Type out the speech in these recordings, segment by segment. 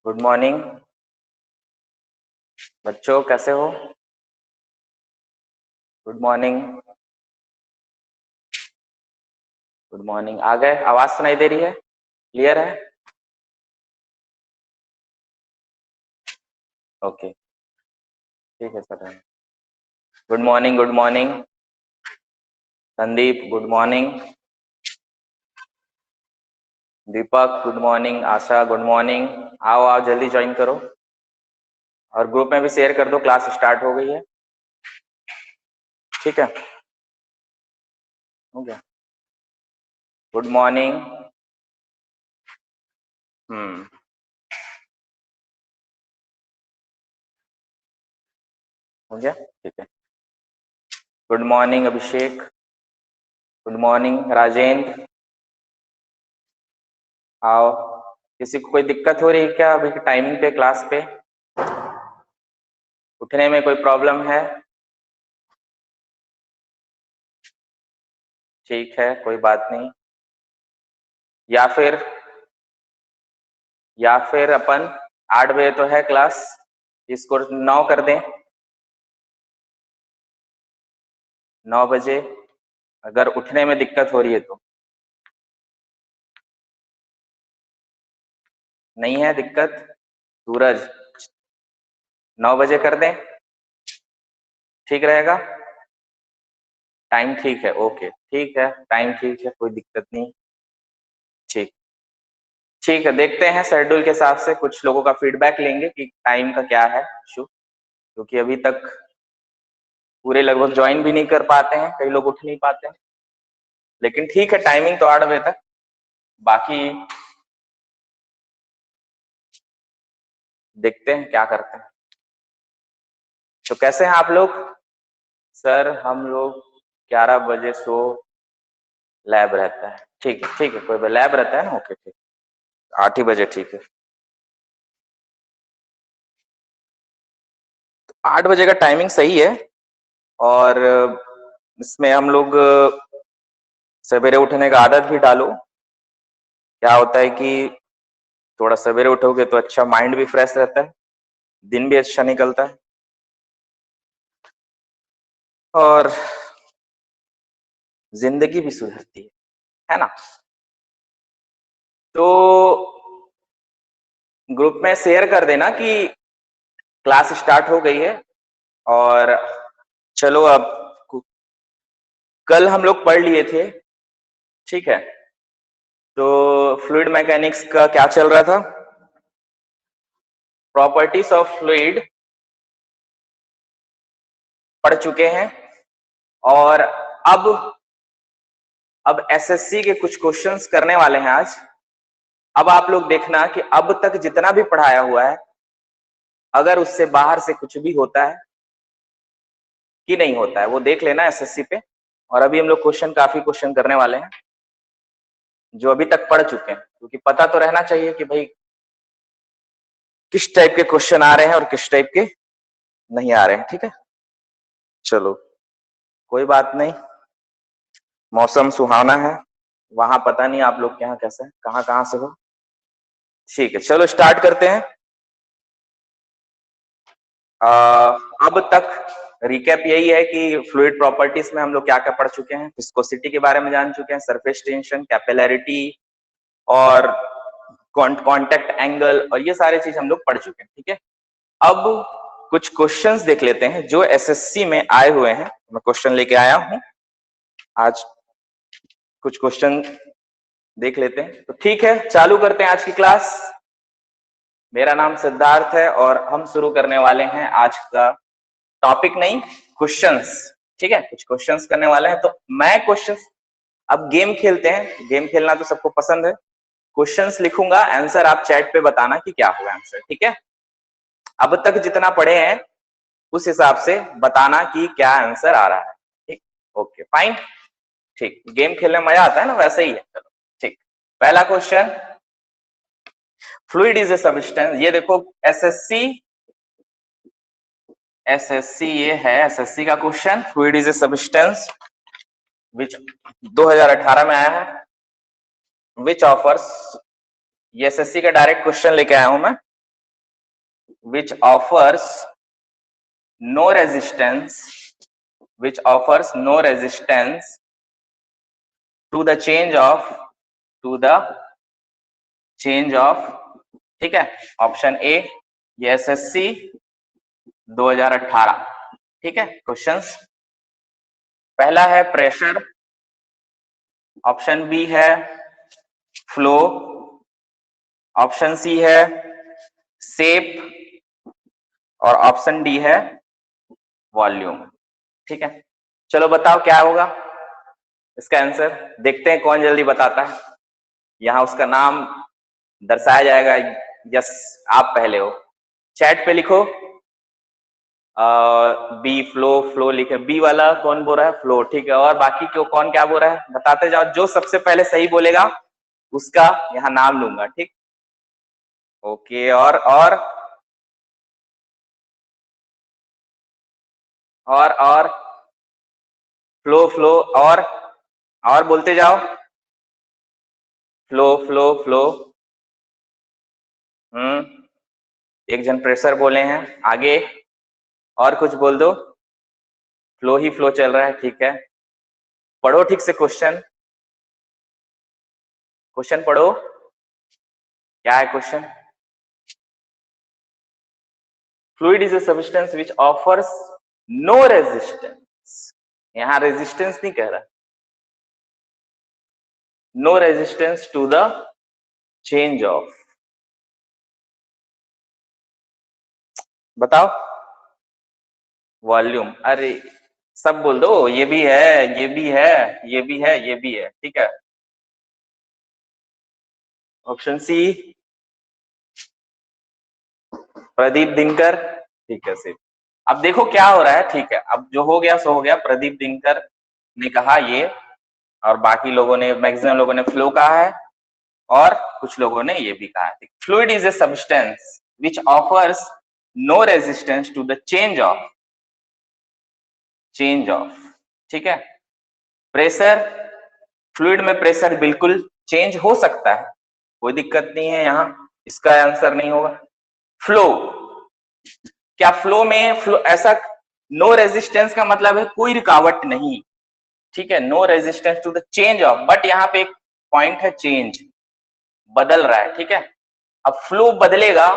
Good morning बच्चों, कैसे हो? Good morning. Good morning. आ गए? आवाज सुनाई दे रही है? क्लियर है? ओके, ठीक है sir. Good morning, good morning. Sandeep, good morning. Deepak, good morning. Asha, good morning. आओ आओ, जल्दी ज्वाइन करो और ग्रुप में भी शेयर कर दो, क्लास स्टार्ट हो गई है। ठीक है, हो गया। Good morning. हम्म, हो गया, ठीक है। Good morning Abhishek. Good morning Rajendra. आओ। किसी को कोई दिक्कत हो रही है क्या अभी टाइमिंग पे, क्लास पे? उठने में कोई प्रॉब्लम है? ठीक है, कोई बात नहीं। या फिर अपन 8 बजे तो है क्लास, इसको 9 कर दें। 9 बजे अगर उठने में दिक्कत हो रही है तो। नहीं है दिक्कत? सूरज, 9 बजे कर दें? ठीक रहेगा? टाइम ठीक है? ओके, ठीक है, टाइम ठीक है, कोई दिक्कत नहीं। ठीक, ठीक है, देखते हैं शेड्यूल के हिसाब से, कुछ लोगों का फीडबैक लेंगे कि टाइम का क्या है इशू, क्योंकि अभी तक पूरे लगभग ज्वाइन भी नहीं कर पाते हैं, कई लोग उठ नहीं पाते हैं। लेकिन ठीक है, टाइमिंग तो 8 बजे तक। बाकी देखते हैं क्या करते हैं। तो कैसे हैं आप लोग? सर हम लोग 11 बजे सो लैब रहता है। ठीक है, ठीक है, कोई लैब रहता है ना, ओके ठीक। 8 ही बजे ठीक है। 8 बजे का टाइमिंग सही है। और इसमें हम लोग सवेरे उठने का आदत भी डालो। क्या होता है कि थोड़ा सवेरे उठोगे तो अच्छा, माइंड भी फ्रेश रहता है, दिन भी अच्छा निकलता है और जिंदगी भी सुधरती है ना? तो ग्रुप में शेयर कर देना कि क्लास स्टार्ट हो गई है। और चलो अब, कल हम लोग पढ़ लिए थे, ठीक है? तो फ्लूइड मैकेनिक्स का क्या चल रहा था? प्रॉपर्टीज ऑफ फ्लूइड पढ़ चुके हैं। और अब एसएससी के कुछ क्वेश्चंस करने वाले हैं आज। अब आप लोग देखना कि अब तक जितना भी पढ़ाया हुआ है, अगर उससे बाहर से कुछ भी होता है कि नहीं होता है, वो देख लेना एसएससी पे। और अभी हम लोग काफी क्वेश्चन करने वाले हैं जो अभी तक पढ़ चुके हैं, क्योंकि पता तो रहना चाहिए कि भाई किस टाइप के क्वेश्चन आ रहे हैं और किस टाइप के नहीं आ रहे हैं। ठीक है, चलो कोई बात नहीं। मौसम सुहावना है, वहां पता नहीं आप लोग के यहाँ कैसा है, कहाँ से हो। ठीक है, चलो स्टार्ट करते हैं। अब तक रिकैप यही है कि फ्लूइड प्रॉपर्टीज में हम लोग क्या क्या पढ़ चुके हैं। विस्कोसिटी के बारे में जान चुके हैं, सरफेस टेंशन, कैपिलैरिटी और कांटेक्ट एंगल, और ये सारे चीज हम लोग पढ़ चुके हैं। ठीक है, अब कुछ क्वेश्चंस देख लेते हैं जो एसएससी में आए हुए हैं। मैं क्वेश्चन लेके आया हूं आज, कुछ क्वेश्चन देख लेते हैं। तो ठीक है, चालू करते हैं आज की क्लास। मेरा नाम सिद्धार्थ है और हम शुरू करने वाले हैं आज का टॉपिक, नहीं क्वेश्चंस। ठीक है, कुछ क्वेश्चंस करने वाले हैं। तो मैं क्वेश्चंस, अब गेम खेलते हैं, गेम खेलना तो सबको पसंद है। क्वेश्चंस लिखूंगा, आंसर आप चैट पे बताना कि क्या होगा आंसर। ठीक है, अब तक जितना पढ़े हैं उस हिसाब से बताना कि क्या आंसर आ रहा है। ठीक, ओके फाइन। ठीक, गेम खेलने में मजा आता है ना, वैसे ही है। चलो ठीक, पहला question, fluid is a substance. ये देखो एसएससी ये है, एसएससी का question, fluid is a substance विच 2018 में आया है, विच ऑफर्स, ये एसएससी का डायरेक्ट क्वेश्चन लेके आया हूं मैं। which offers no resistance, which offers no resistance to the change of, to the change of, ठीक है। ऑप्शन ए, ये एसएससी 2018, ठीक है। क्वेश्चंस, पहला है प्रेशर, ऑप्शन बी है फ्लो, ऑप्शन सी है शेप और ऑप्शन डी है वॉल्यूम, ठीक है। चलो बताओ क्या होगा इसका आंसर, देखते हैं कौन जल्दी बताता है। यहाँ उसका नाम दर्शाया जाएगा, यस आप पहले हो, चैट पे लिखो बी फ्लो, फ्लो लिखे, बी वाला कौन बोल रहा है, फ्लो, ठीक है। और बाकी क्यों, कौन क्या बोल रहा है बताते जाओ, जो सबसे पहले सही बोलेगा उसका यहाँ नाम लूंगा, ठीक। ओके, और फ्लो फ्लो, और बोलते जाओ, फ्लो फ्लो फ्लो। एक जन प्रेशर बोले हैं, आगे और कुछ बोल दो, फ्लो ही फ्लो चल रहा है, ठीक है। पढ़ो ठीक से क्वेश्चन, क्वेश्चन पढ़ो, क्या है question. Fluid is a substance which offers no resistance, यहां रेजिस्टेंस नहीं कह रहा, no resistance to the change of, बताओ वॉल्यूम। अरे सब बोल दो, ये भी है, ये भी है, ये भी है, ये भी है, ठीक है। ऑप्शन सी प्रदीप दिनकर, ठीक है सिर्फ। अब देखो क्या हो रहा है, ठीक है, अब जो हो गया सो हो गया, प्रदीप दिनकर ने कहा ये, और बाकी लोगों ने, मैक्सिमम लोगों ने फ्लो कहा है, और कुछ लोगों ने ये भी कहा है। Fluid is a substance which offers no resistance to the change of, ठीक है। प्रेशर, फ्लूइड में प्रेशर बिल्कुल चेंज हो सकता है, कोई दिक्कत नहीं है, यहाँ इसका आंसर नहीं होगा। फ्लो, क्या फ्लो में, फ्लो ऐसा, नो रेजिस्टेंस का मतलब है कोई रुकावट नहीं, ठीक है, no resistance to the change of, but यहाँ पे एक पॉइंट है, चेंज, बदल रहा है, ठीक है। अब फ्लो बदलेगा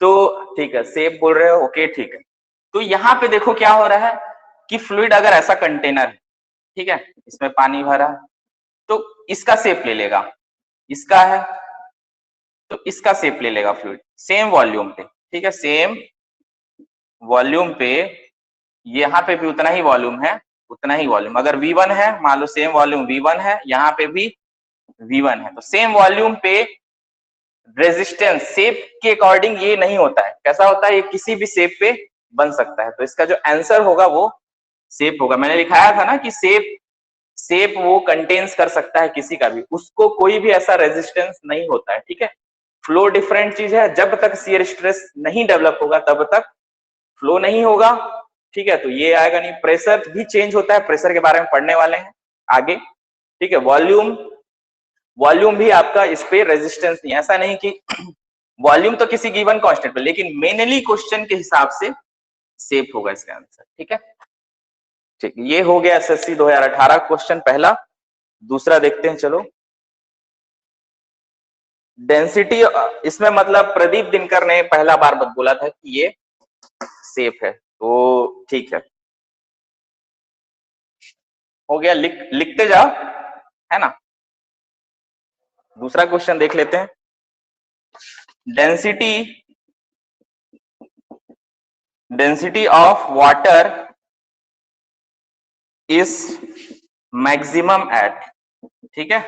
तो, ठीक है, सेफ बोल रहे हो, ओके ठीक है। तो यहाँ पे देखो क्या हो रहा है कि फ्लूइड अगर ऐसा कंटेनर है, ठीक है, इसमें पानी भरा, तो इसका शेप ले लेगा, इसका है तो इसका शेप ले लेगा फ्लूइड, सेम वॉल्यूम पे, ठीक है, सेम वॉल्यूम पे, यहाँ पे भी उतना ही वॉल्यूम है, उतना ही वॉल्यूम, अगर V1 है, मान लो सेम वॉल्यूम V1 है, यहाँ पे भी V1 है, तो सेम वॉल्यूम पे रेजिस्टेंस शेप के अकॉर्डिंग ये नहीं होता है, कैसा होता है, ये किसी भी शेप पे बन सकता है, तो इसका जो आंसर होगा वो शेप होगा। मैंने लिखाया था ना कि शेप वो कंटेन्स कर सकता है किसी का भी, उसको कोई भी ऐसा रेजिस्टेंस नहीं होता है, ठीक है। फ्लो डिफरेंट चीज है, जब तक शियर स्ट्रेस नहीं डेवलप होगा तब तक फ्लो नहीं होगा, ठीक है, तो ये आएगा नहीं। प्रेशर भी चेंज होता है, प्रेशर के बारे में पढ़ने वाले हैं आगे, ठीक है। वॉल्यूम भी आपका, इस पे रेजिस्टेंस नहीं, ऐसा नहीं कि वॉल्यूम तो किसी गिवन कांस्टेंट पे, लेकिन मेनली क्वेश्चन के हिसाब से शेप होगा इसका आंसर, ठीक है। ठीक, ये हो गया एसएससी 2018 क्वेश्चन पहला। दूसरा देखते हैं, चलो। डेंसिटी, इसमें मतलब प्रदीप दिनकर ने पहला बार बोला था कि ये सेफ है, तो ठीक है, हो गया, लिखते जाओ, है ना। दूसरा क्वेश्चन देख लेते हैं। Density of water is maximum at, ठीक है,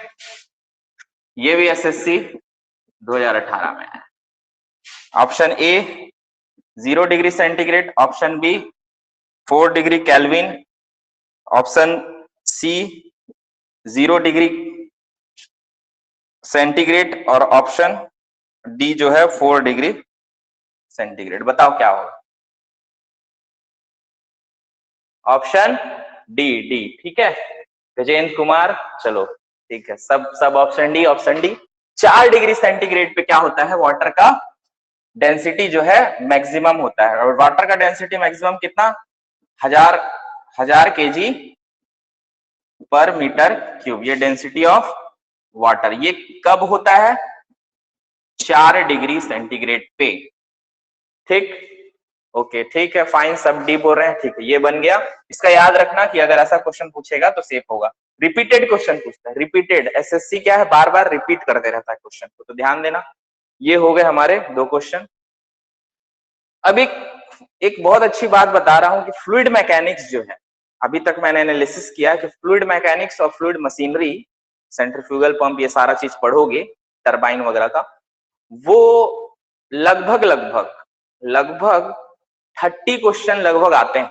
ये भी एसएससी 2018 में है। Option A 0 degree centigrade, option B 4 degree kelvin, option C 0 degree centigrade, और ऑप्शन डी जो है 4 डिग्री सेंटीग्रेड। बताओ क्या होगा, ऑप्शन डी, ठीक है, गजेंद्र कुमार, चलो ठीक है, सब ऑप्शन डी, 4 डिग्री सेंटीग्रेड पे क्या होता है वाटर का डेंसिटी जो है मैक्सिमम होता है, और वाटर का डेंसिटी मैक्सिमम कितना, 1000 kg पर मीटर क्यूब, ये डेंसिटी ऑफ वाटर। ये कब होता है, 4 डिग्री सेंटीग्रेड पे। ठीक, ओके ठीक है, फाइन, सब डी बोल रहे हैं, ठीक है, ये बन गया। इसका याद रखना कि अगर ऐसा क्वेश्चन पूछेगा तो सेफ होगा। रिपीटेड क्वेश्चन पूछता है, रिपीटेड, एसएससी क्या है, बार बार रिपीट करते रहता है क्वेश्चन को, तो ध्यान देना। ये हो गए हमारे 2 क्वेश्चन। अब एक बहुत अच्छी बात बता रहा हूं कि फ्लूइड मैकेनिक्स जो है, अभी तक मैंने एनालिसिस किया कि फ्लूइड मैकेनिक्स और फ्लूइड मशीनरी, सेंट्रीफ्यूगल पंप, ये सारा चीज पढ़ोगे, टरबाइन वगैरह का, वो लगभग 30 क्वेश्चन लगभग आते हैं।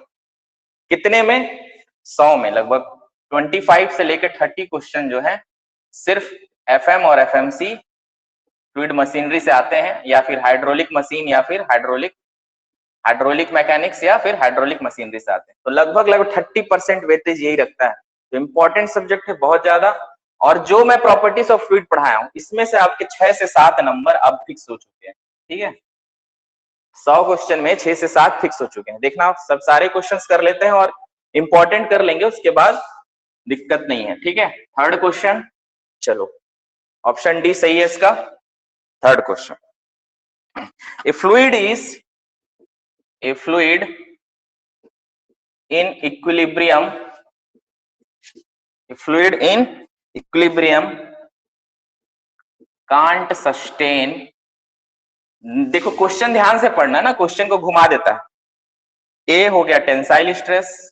कितने में, 100 में लगभग 25 से लेकर 30 क्वेश्चन जो है सिर्फ एफएम और एफएमसी फ्लूइड मशीनरी से आते हैं, या फिर हाइड्रोलिक मशीन, या फिर हाइड्रोलिक मैकेनिक्स, या फिर हाइड्रोलिक मशीनरी से आते हैं। तो लगभग 30% वेटेज यही रखता है। तो इंपॉर्टेंट सब्जेक्ट है बहुत ज्यादा। और जो मैं प्रॉपर्टीज ऑफ फ्लूइड पढ़ाया हूं, इसमें से आपके 6 से 7 नंबर अब फिक्स हो चुके हैं। ठीक है, 100 क्वेश्चन में 6 से 7 फिक्स हो चुके हैं। देखना, आप सब सारे क्वेश्चंस कर लेते हैं और इंपॉर्टेंट कर लेंगे, उसके बाद दिक्कत नहीं है। ठीक है, थर्ड क्वेश्चन, चलो ऑप्शन डी सही है इसका। Third question, A fluid in equilibrium, a fluid in equilibrium can't sustain, देखो क्वेश्चन ध्यान से पढ़ना ना, क्वेश्चन को घुमा देता है। ए हो गया टेंसाइल स्ट्रेस,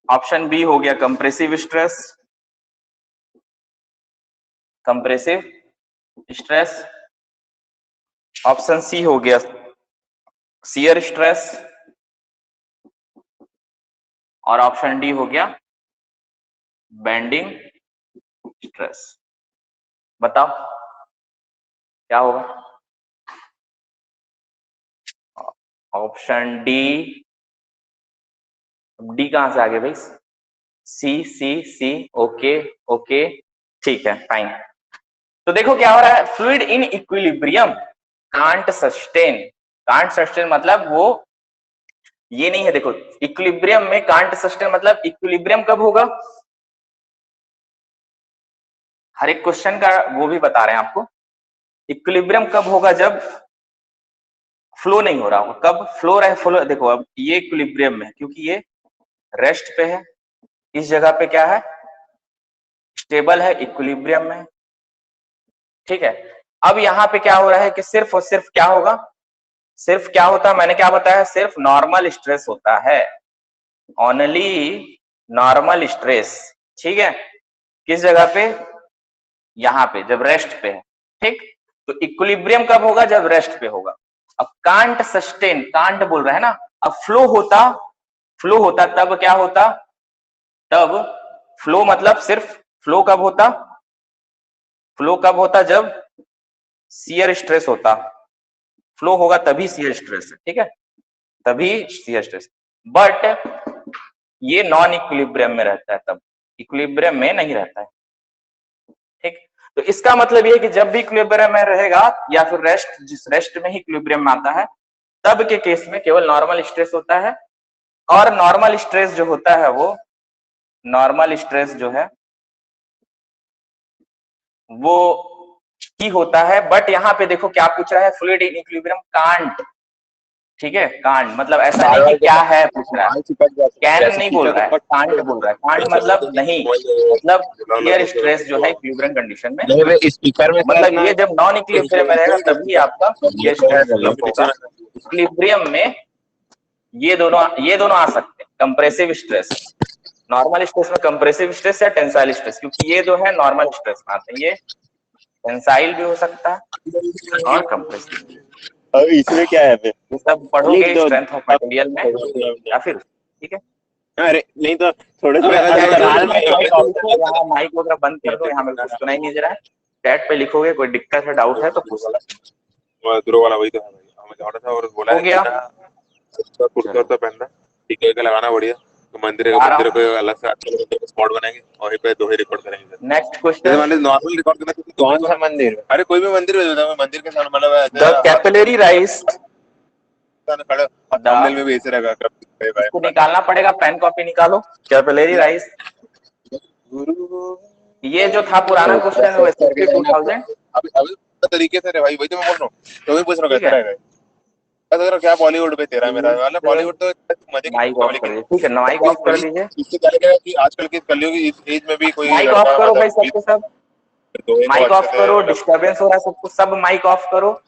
ऑप्शन बी हो गया कंप्रेसिव स्ट्रेस, ऑप्शन सी हो गया शियर स्ट्रेस, और ऑप्शन डी हो गया बेंडिंग स्ट्रेस। बताओ क्या होगा, ऑप्शन डी। डी कहां से आगे भाई, सी, ओके ओके, ठीक है, फाइन। तो देखो क्या हो रहा है, fluid in equilibrium can't sustain मतलब वो ये नहीं है। देखो इक्विलिब्रियम में कांट सस्टेन मतलब इक्विलिब्रियम कब होगा, हर एक क्वेश्चन का वो भी बता रहे हैं आपको। इक्विलिब्रियम कब होगा, जब फ्लो नहीं हो रहा होगा। कब फ्लो रहे, देखो अब ये इक्विलिब्रियम में है क्योंकि ये रेस्ट पे है, इस जगह पे क्या है, स्टेबल है, इक्विलिब्रियम में। ठीक है, अब यहाँ पे क्या हो रहा है कि सिर्फ और सिर्फ क्या होगा, सिर्फ क्या होता है, मैंने क्या बताया, सिर्फ नॉर्मल स्ट्रेस होता है, ओनली नॉर्मल स्ट्रेस। ठीक है, किस जगह पे, यहाँ पे, जब रेस्ट पे है। ठीक, तो इक्विलिब्रियम कब होगा, जब रेस्ट पे होगा। अब कांट सस्टेन, कांट बोल रहा है ना, अब फ्लो होता तब क्या होता, तब फ्लो मतलब सिर्फ फ्लो कब होता, जब शियर स्ट्रेस होता। फ्लो होगा तभी शियर स्ट्रेस है, ठीक है, तभी शियर स्ट्रेस। बट ये नॉन इक्विलिब्रियम में रहता है, तब इक्विलिब्रियम में नहीं रहता है। ठीक, तो इसका मतलब ये है कि जब भी इक्विलिब्रियम में रहेगा, या फिर जिस रेस्ट में ही इक्विलिब्रियम में आता है, तब के केस में केवल नॉर्मल स्ट्रेस होता है। और नॉर्मल स्ट्रेस जो होता है, वो नॉर्मल स्ट्रेस जो है वो ही होता है। बट यहाँ पे देखो क्या पूछ रहा है, फ्लूइड इन इक्विलिब्रियम कांट। ठीक है, कांट मतलब ऐसा नहीं कि क्या है पूछ रहा है, कैन नहीं बोल रहा है, कांट बोल रहा है। कांट मतलब नहीं, मतलब शियर स्ट्रेस जो है इक्विलिब्रियम कंडीशन में, स्पीकर में मतलब ये जब नॉन इक्विलिब्रियम में रहेगा तभी आपका शियर स्ट्रेस डेवलप होगा। इक्विलिब्रियम में ये दोनों आ सकते हैं, कंप्रेसिव स्ट्रेस, नॉर्मल स्ट्रेस में कंप्रेसिव स्ट्रेस या टेंसाइल स्ट्रेस, क्योंकि ये जो है नॉर्मल स्ट्रेस में आते हैं। ये टेंसाइल भी हो सकता है और कंप्रेसिव। इसमें क्या है फिर, ये सब पढ़ोगे स्ट्रेंथ ऑफ मटेरियल में, या फिर ठीक है। अरे नहीं तो थोड़े माइक वगैरह बंद कर दो, यहाँ में कुछ सुनाई नहीं दे रहा है। चैट पे लिखोगे, कोई दिक्कत है, डाउट है तो पूछ सकते। दूर वाला वही तो है भाई, हमें ऑर्डर था और बोला हो गया, कुर्ता पहनना, टीके का लगाना बढ़िया। तो मंदिर पे अलग से अच्छा मंदिर का स्पॉट बनाएंगे और वहीं पे दोहे रिकॉर्ड करेंगे। नेक्स्ट जैसे क्वेश्चन, मान लीजिए नॉर्मल रिकॉर्ड करना है, तो कौन सा मंदिर? अरे कोई भी मंदिर है, मंदिर के सामने मतलब द कैपिलरी राइज, खड़े और थंबनेल में भी ऐसे रहेगा इसको निकालना पड़ेगा, पेन कॉपी निकालो। कैपिलरी राइज, ये जो था पुराना क्वेश्चन वो SSC 2000, अभी तरीके से रे भाई, वही तो मैं बोल रहा हूँ, तो वही पूछ रहा हूँ ठीक कैसे है। रहेगा। अगर क्या बॉलीवुड पे तेरा मेरा वाला, बॉलीवुड तो मजे की माइक फिल्म है, ऑफ कर लेकिन दीजिए, ठीक है, माइक ऑफ कर दीजिए, इससे क्या लगेगा कि आजकल के कलयुग की इस एज में भी कोई माइक ऑफ लड़का करो भाई मतलब सबके सब, दोहे को माइक अच्छे ऑफ से करो, मतलब डिस्टरबेंस हो रहा है सबको, सब माइक ऑफ करो,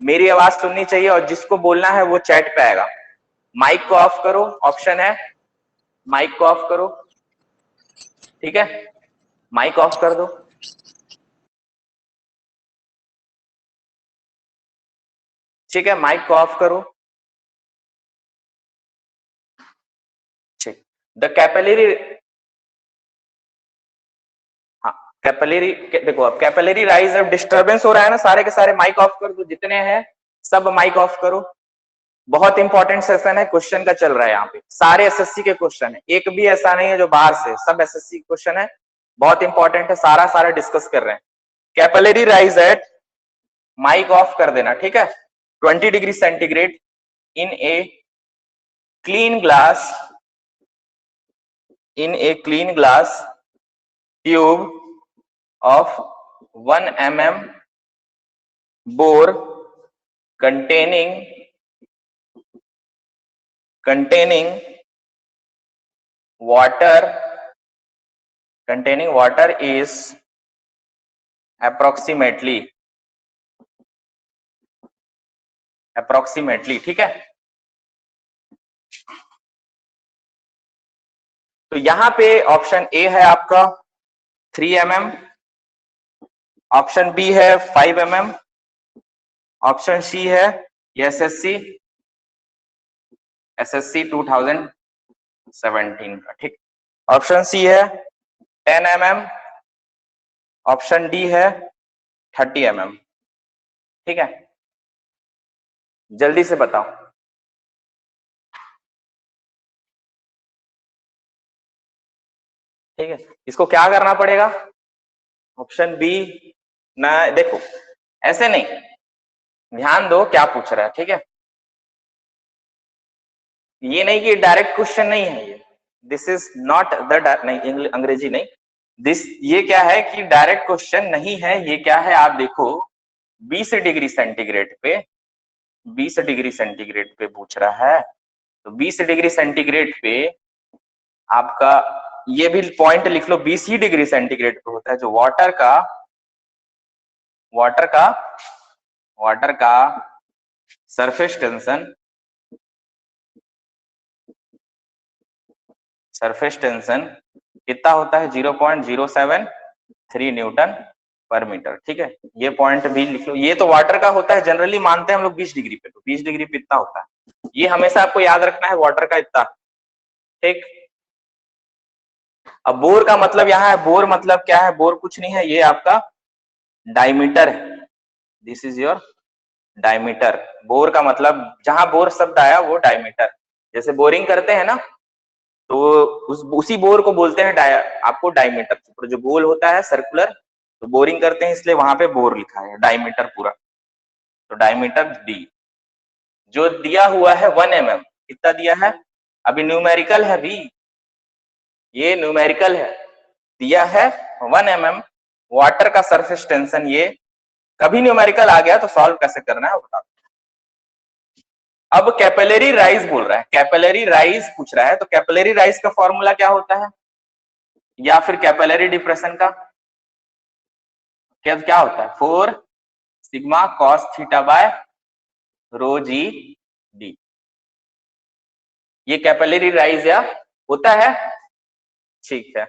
मेरी आवाज सुननी चाहिए और जिसको बोलना है वो चैट पे आएगा। माइक को ऑफ करो, ऑप्शन है माइक को ऑफ करो, ठीक है, माइक ऑफ कर दो। ठीक है, माइक को ऑफ करो। ठीक, द कैपिलरी, हाँ कैपिलरी, देखो अब कैपिलरी राइज, अब डिस्टरबेंस हो रहा है ना, सारे के सारे माइक ऑफ कर दो, जितने हैं सब माइक ऑफ करो। बहुत इंपॉर्टेंट सेशन है, क्वेश्चन का चल रहा है यहाँ पे, सारे एसएससी के क्वेश्चन है, एक भी ऐसा नहीं है जो बाहर से, सब एसएससी क्वेश्चन है, बहुत इंपॉर्टेंट है, सारा डिस्कस कर रहे हैं। Capillary rise at, mic off कर देना, ठीक है, 20 degree centigrade in a clean glass, in a clean glass tube of 1 mm bore containing water is approximately, ठीक है। तो यहां पे ऑप्शन ए है आपका 3 mm, ऑप्शन बी है 5 mm, ऑप्शन सी है एसएससी 2017 का, ठीक। ऑप्शन सी है 10 mm, ऑप्शन डी है 30 mm, ठीक है, जल्दी से बताओ। ठीक है, इसको क्या करना पड़ेगा, ऑप्शन बी ना, देखो ऐसे नहीं, ध्यान दो क्या पूछ रहा है, ठीक है, ये नहीं कि डायरेक्ट क्वेश्चन नहीं है ये, दिस इज नॉट द, नहीं अंग्रेजी नहीं, दिस, ये क्या है कि डायरेक्ट क्वेश्चन नहीं है, ये क्या है आप देखो, 20 डिग्री सेंटीग्रेड पे, 20 डिग्री सेंटीग्रेड पे पूछ रहा है, तो 20 डिग्री सेंटीग्रेड पे आपका ये भी पॉइंट लिख लो, 20 ही डिग्री सेंटीग्रेड पे होता है जो वाटर का सरफेस टेंशन कितना होता है, 0.073 न्यूटन पर मीटर, ठीक है, ये पॉइंट भी लिख लो। ये तो वाटर का होता है, जनरली मानते हैं हम लोग 20 डिग्री पे, तो 20 डिग्री पे इतना होता है, ये हमेशा आपको याद रखना है, वाटर का इतना, ठीक। अब बोर का मतलब यहाँ है, बोर मतलब क्या है, बोर कुछ नहीं है, ये आपका डायमीटर है, this is your diameter. Bore का मतलब, जहां बोर शब्द आया वो डायमीटर, जैसे बोरिंग करते हैं ना, तो उसी बोर को बोलते हैं आपको डायमीटर, तो जो गोल होता है सर्कुलर, तो बोरिंग करते हैं इसलिए वहां पे बोर लिखा है, डायमीटर पूरा, तो डायमीटर डी, जो दिया हुआ है 1 mm, कितना दिया है, अभी न्यूमेरिकल है भी, ये न्यूमेरिकल है, दिया है 1 mm, वाटर का सरफेस टेंशन, ये कभी न्यूमेरिकल आ गया तो सॉल्व कैसे करना है बता। अब कैपिलरी राइज बोल रहा है, कैपिलरी राइज पूछ रहा है, तो कैपिलरी राइज का फॉर्मूला क्या होता है, या फिर कैपिलरी डिप्रेशन का क्या होता है, 4 sigma cos theta by rho g d, ये कैपिलरी राइज या होता है, ठीक है,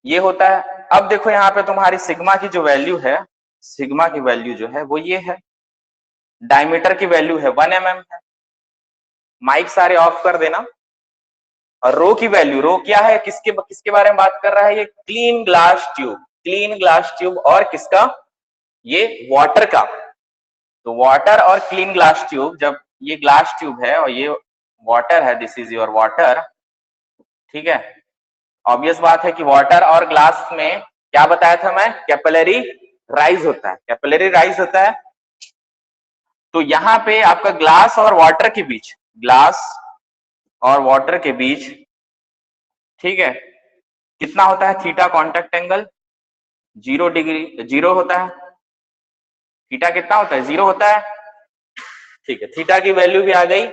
ये होता है। अब देखो यहाँ पे तुम्हारी सिग्मा की जो वैल्यू है, सिग्मा की वैल्यू जो है वो ये है, डायमीटर की वैल्यू है 1 mm है, माइक सारे ऑफ कर देना, और रो की वैल्यू, रो क्या है, किसके बारे में बात कर रहा है, ये क्लीन ग्लास ट्यूब और किसका, ये वाटर का, तो वाटर और क्लीन ग्लास ट्यूब, जब ये ग्लास ट्यूब है और ये वाटर है, दिस इज योर वाटर, ठीक है, ऑब्वियस बात है कि वाटर और ग्लास में क्या बताया था मैं, कैपिलरी राइज होता है, कैपिलरी राइज होता है। तो यहाँ पे आपका ग्लास और वाटर के बीच, ग्लास और वाटर के बीच, ठीक है, कितना होता है थीटा कांटेक्ट एंगल, 0 डिग्री, 0 होता है। थीटा कितना होता है, 0 होता है। ठीक है, थीटा की वैल्यू भी आ गई,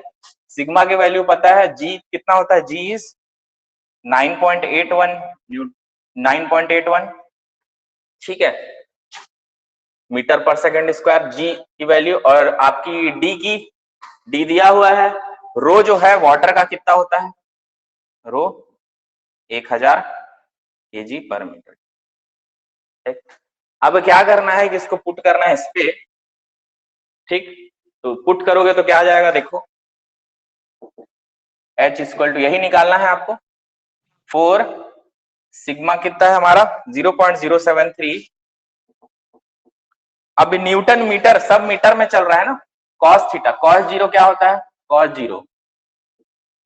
सिग्मा की वैल्यू पता है, जी कितना होता है, जी इज 9.81 9.81, ठीक है, मीटर पर सेकंड स्क्वायर जी की वैल्यू। और आपकी डी दिया हुआ है, रो जो है वाटर का कितना होता है, रो 1000 kg पर मीटर। अब क्या करना है कि इसको पुट करना है इस पे, ठीक, तो पुट करोगे तो क्या आ जाएगा, देखो H इक्वल टू यही निकालना है आपको, 4 सिग्मा कितना है हमारा 0.073। अब न्यूटन मीटर सब मीटर में चल रहा है ना, कॉस थीटा, कॉस 0 क्या होता है, कॉस 0,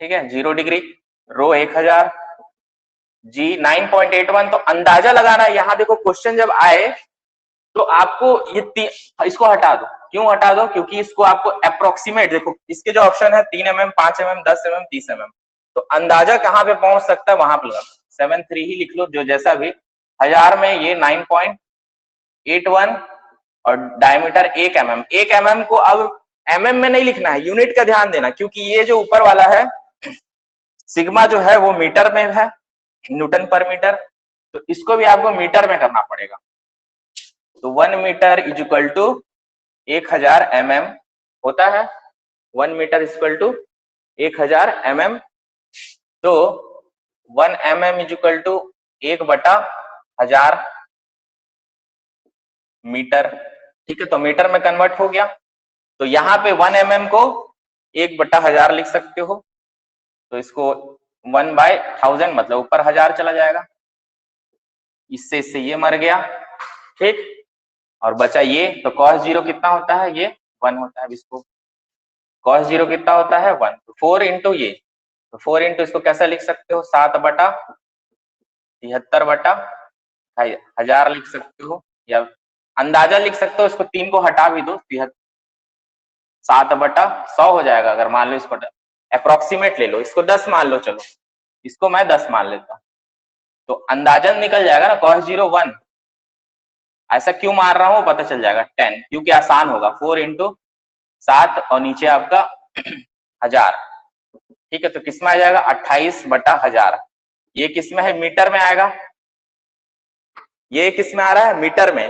ठीक है, 0 डिग्री, रो 1000, जी 9.81। तो अंदाजा लगाना है, यहां देखो क्वेश्चन जब आए तो आपको ये इसको हटा दो, क्यों हटा दो, क्योंकि इसको आपको अप्रोक्सीमेट, देखो इसके जो ऑप्शन है 3 mm, 5 mm, 10 mm, 30 mm, तो अंदाजा कहां पे पहुंच सकता है वहां पे लगा 73 ही लिख लो, जो जैसा भी, 1000 में ये 9.81 और डायमीटर 1 mm, 1 mm को अब mm में नहीं लिखना है, यूनिट का ध्यान देना, क्योंकि ये जो ऊपर वाला है सिग्मा जो है वो मीटर में है, न्यूटन पर मीटर, तो इसको भी आपको मीटर में करना पड़ेगा। तो 1 metre is equal to 1000 mm होता है, 1 metre is equal to 1000 mm। तो 1 mm is equal to 1/1000 metre, ठीक है, तो मीटर में कन्वर्ट हो गया। तो यहाँ पे 1 mm को 1/1000 लिख सकते हो, तो इसको 1/1000 मतलब ऊपर 1000 चला जाएगा, इससे ये मर गया, ठीक, और बचा ये, तो cos 0 कितना होता है, ये 1 होता है, इसको cos 0 कितना होता है 1, तो 4 इंटू ये, तो 4 इंटू इसको कैसे लिख सकते हो, 7/73/1000 लिख सकते हो, या अंदाजा लिख सकते हो, इसको 3 को हटा भी दो, 7/100 हो जाएगा। अगर मान लो इसको अप्रोक्सीमेट ले लो, इसको 10 मान लो, चलो इसको मैं 10 मान लेता हूँ, तो अंदाजन निकल जाएगा ना, cos 0 1, ऐसा क्यों मार रहा हूं पता चल जाएगा 10, क्योंकि आसान होगा, 4 इंटू 7 और नीचे आपका 1000, ठीक है, तो किसमें आ जाएगा 28/1000, ये किसमें है, मीटर में आएगा, ये किसमें आ रहा है, मीटर में,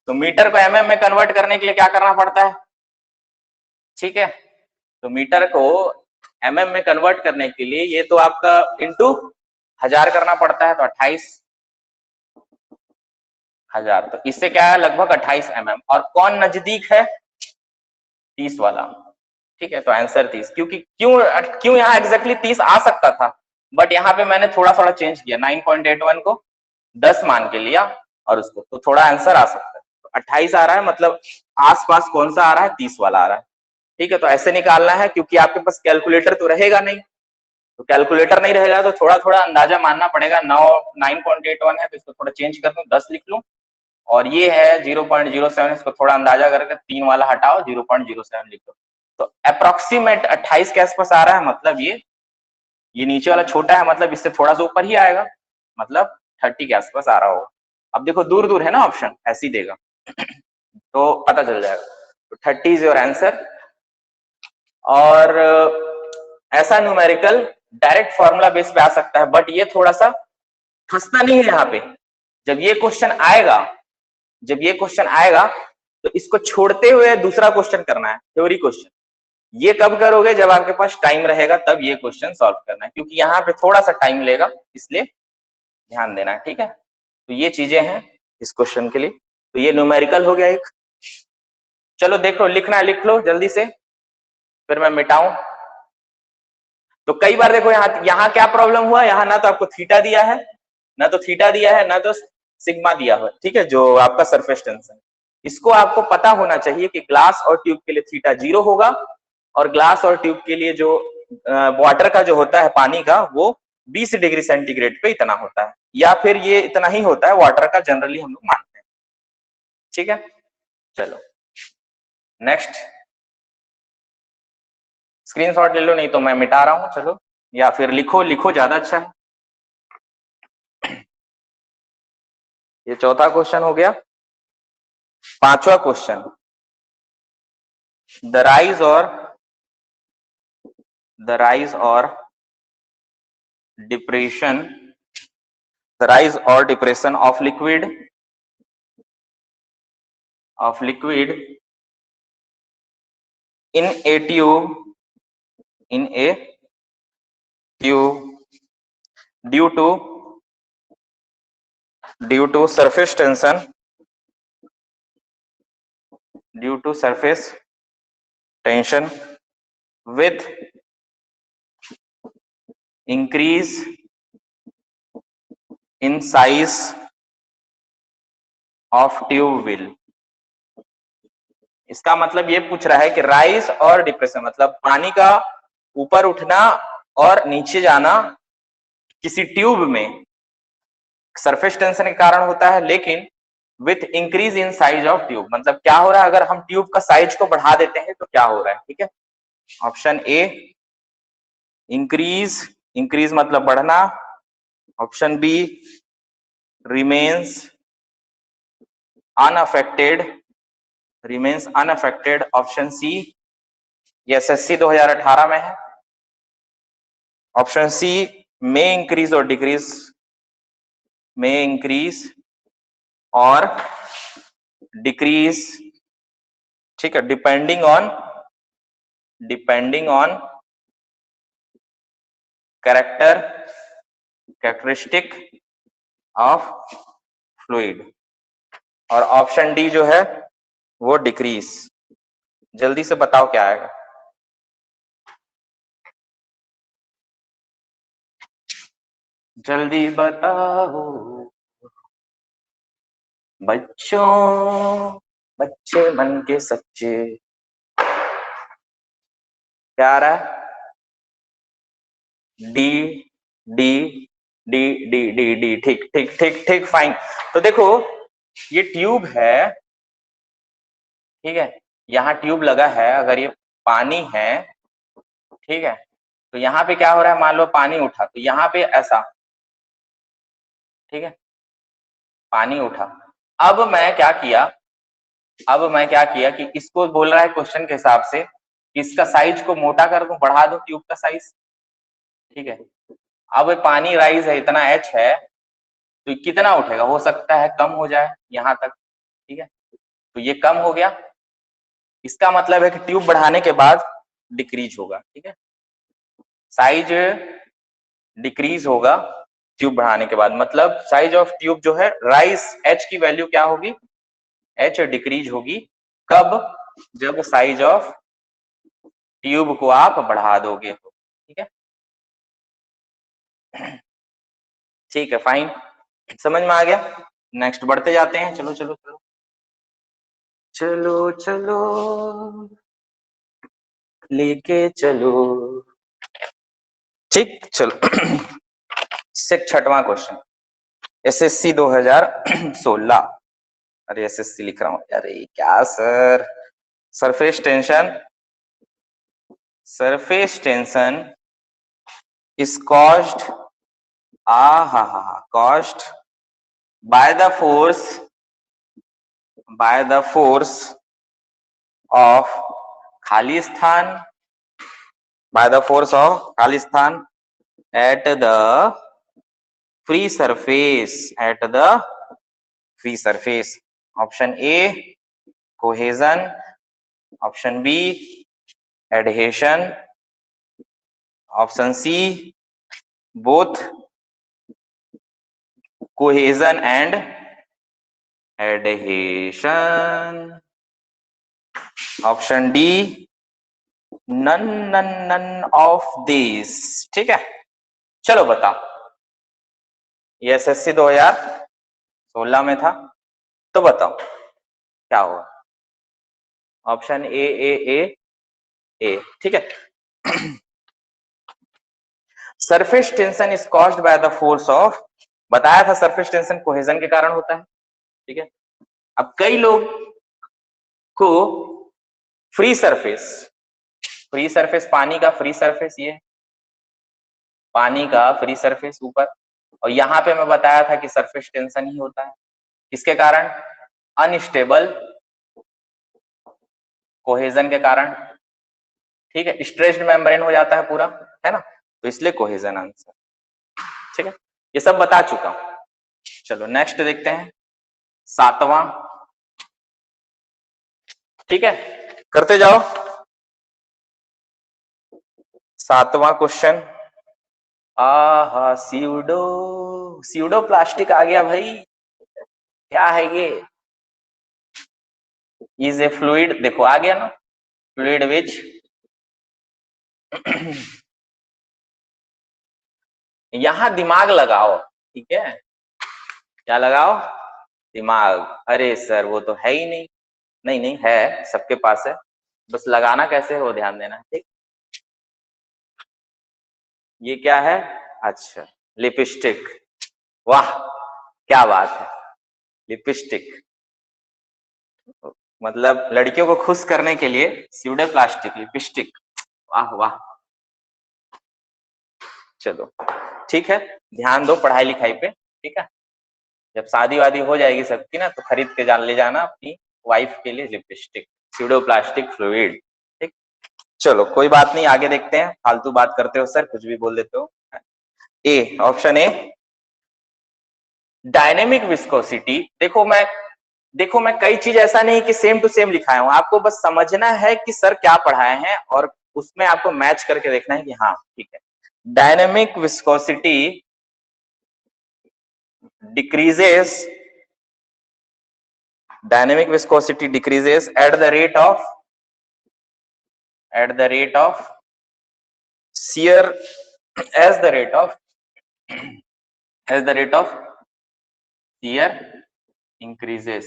तो मीटर को mm में कन्वर्ट करने के लिए क्या करना पड़ता है, ठीक है, तो मीटर को mm में कन्वर्ट करने के लिए ये तो आपका इंटू 1000 करना पड़ता है, तो 28,000, तो इससे क्या है लगभग 28 mm, और कौन नजदीक है 30 वाला, ठीक है, तो आंसर 30, क्योंकि क्यों यहाँ एग्जैक्टली 30 आ सकता था, बट यहाँ पे मैंने थोड़ा चेंज किया, 9.81 को 10 मान के लिया और उसको, तो थोड़ा आंसर आ सकता है, तो 28 आ रहा है, मतलब आसपास कौन सा आ रहा है, 30 वाला आ रहा है, ठीक है, तो ऐसे निकालना है, क्योंकि आपके पास कैलकुलेटर तो रहेगा नहीं, तो कैलकुलेटर नहीं रहेगा तो थोड़ा अंदाजा मानना पड़ेगा। 9.81 है तो इसको थोड़ा चेंज कर दूं, 10 लिख लूं, और ये है 0.07, इसको थोड़ा अंदाजा करके 3 वाला हटाओ, 0.07 लिख दो, तो अप्रोक्सीमेट 28 के आसपास आ रहा है, मतलब ये नीचे वाला छोटा है, मतलब इससे थोड़ा सा ऊपर ही आएगा, मतलब 30 के आसपास आ रहा होगा। अब देखो दूर है ना ऑप्शन, ऐसे ही देगा तो पता चल जाएगा, तो 30 इज योर आंसर। और ऐसा न्यूमेरिकल डायरेक्ट फॉर्मूला बेस पे आ सकता है, बट ये थोड़ा सा फंसता नहीं है यहाँ पे, जब ये क्वेश्चन आएगा तो इसको छोड़ते हुए दूसरा क्वेश्चन करना है, थ्योरी क्वेश्चन, ये कब करोगे, जब आपके पास टाइम रहेगा तब ये क्वेश्चन सॉल्व करना है, क्योंकि यहाँ पे थोड़ा सा टाइम लेगा, इसलिए ध्यान देना है, ठीक है, तो ये चीजें हैं इस क्वेश्चन के लिए। तो ये न्यूमेरिकल हो गया एक, चलो देखो लिखना है लिख लो जल्दी से, फिर मैं मिटाऊं। तो कई बार देखो यहाँ क्या प्रॉब्लम हुआ, यहाँ ना तो आपको थीटा दिया है, ना तो सिग्मा दिया हुआ, ठीक है, जो आपका सरफेस टेंशन, इसको आपको पता होना चाहिए कि ग्लास और ट्यूब के लिए थीटा 0 होगा, और ग्लास और ट्यूब के लिए जो वाटर का जो होता है पानी का वो 20 डिग्री सेंटीग्रेड पे इतना होता है, या फिर ये इतना ही होता है वाटर का, जनरली हम लोग मानते हैं। ठीक है, चलो नेक्स्ट। स्क्रीनशॉट ले लो, नहीं तो मैं मिटा रहा हूं, चलो, या फिर लिखो, लिखो ज्यादा अच्छा है। ये चौथा क्वेश्चन हो गया। पांचवा क्वेश्चन, द राइज और depression, the rise or depression of liquid in a tube due to surface tension with increase in size of tube wheel। इसका मतलब ये पूछ रहा है कि राइज और डिप्रेशन मतलब पानी का ऊपर उठना और नीचे जाना किसी ट्यूब में सरफेस टेंशन के कारण होता है, लेकिन with increase in size of tube, मतलब क्या हो रहा है अगर हम ट्यूब का साइज को बढ़ा देते हैं तो क्या हो रहा है। ठीक है, ऑप्शन ए इंक्रीज मतलब बढ़ना, option B remains unaffected, option C ये एसएससी 2018 में है, ऑप्शन सी में इंक्रीज और डिक्रीज, में इंक्रीज और डिक्रीज। ठीक है, depending on characteristic of fluid, और ऑप्शन डी जो है वो डिक्रीज। जल्दी से बताओ क्या आएगा। जल्दी बताओ बच्चों, बच्चे मन के सच्चे, क्या आ रहा है? D D D D D D, ठीक ठीक ठीक ठीक, फाइन। तो देखो ये ट्यूब है, ठीक है, यहाँ ट्यूब लगा है, अगर ये पानी है, ठीक है, तो यहाँ पे क्या हो रहा है, मान लो पानी उठा तो यहाँ पे ऐसा, ठीक है, पानी उठा। अब मैं क्या किया कि इसको बोल रहा है क्वेश्चन के हिसाब से कि इसका साइज को मोटा कर दूं, बढ़ा दूं ट्यूब का साइज। ठीक है, अब पानी राइज है, इतना एच है, तो कितना उठेगा, हो सकता है कम हो जाए यहाँ तक। ठीक है, तो ये कम हो गया, इसका मतलब है कि ट्यूब बढ़ाने के बाद डिक्रीज होगा। ठीक है, साइज डिक्रीज होगा ट्यूब बढ़ाने के बाद, मतलब साइज ऑफ ट्यूब जो है राइज, एच की वैल्यू क्या होगी, एच डिक्रीज होगी। कब? जब साइज ऑफ ट्यूब को आप बढ़ा दोगे तो। ठीक है, ठीक है, फाइन, समझ में आ गया। नेक्स्ट बढ़ते जाते हैं, चलो चलो चलो चलो चलो लेके चलो। ठीक, चलो छठवां क्वेश्चन, एसएससी 2016, अरे एसएससी लिख रहा हूँ, अरे क्या sir, surface tension is caused by the force of खाली स्थान, at the free surface, option A cohesion, option B adhesion, option C both cohesion and adhesion, option D none of these। ठीक है, चलो बताओ, ये एसएससी 2016 में था, तो बताओ क्या होगा। Option A. ठीक है, surface tension is caused by the force of, बताया था सरफेस टेंशन कोहेजन के कारण होता है, ठीक है। अब कई लोग को फ्री सरफेस पानी का फ्री सरफेस, ये पानी का फ्री सरफेस ऊपर, और यहाँ पे मैं बताया था कि सरफेस टेंशन ही होता है, किसके कारण, अनस्टेबल कोहेजन के कारण, ठीक है, स्ट्रेच्ड मेम्ब्रेन हो जाता है पूरा, है ना, तो इसलिए कोहेजन आंसर, ठीक है, ये सब बता चुका हूं। चलो नेक्स्ट देखते हैं, 7वां, ठीक है, करते जाओ। 7वां क्वेश्चन, आहा सीउडो प्लास्टिक आ गया भाई, क्या है ये, इज ए फ्लूइड, देखो आ गया ना, फ्लूइड विच यहां दिमाग लगाओ, ठीक है, क्या लगाओ, दिमाग, अरे सर वो तो है ही नहीं, नहीं नहीं है, सबके पास है, बस लगाना कैसे हो ध्यान देना, ठीक। ये क्या है, अच्छा लिपस्टिक, वाह क्या बात है, लिपस्टिक, मतलब लड़कियों को खुश करने के लिए स्यूडो प्लास्टिक लिपस्टिक, वाह वाह, चलो ठीक है, ध्यान दो पढ़ाई लिखाई पे, ठीक है, जब शादी वादी हो जाएगी सबकी ना, तो खरीद के ले जाना अपनी वाइफ के लिए लिपस्टिक, स्यूडो प्लास्टिक फ्लूइड, ठीक। चलो कोई बात नहीं, आगे देखते हैं, फालतू बात करते हो सर, कुछ भी बोल देते हो। ए, ऑप्शन ए, डायनेमिक विस्कोसिटी, देखो मैं कई चीज ऐसा नहीं कि सेम टू सेम लिखाया हूं, आपको बस समझना है कि सर क्या पढ़ाए हैं, और उसमें आपको मैच करके देखना है कि हाँ ठीक है। Dynamic viscosity decreases, dynamic viscosity decreases at the rate of shear, as the rate of shear increases।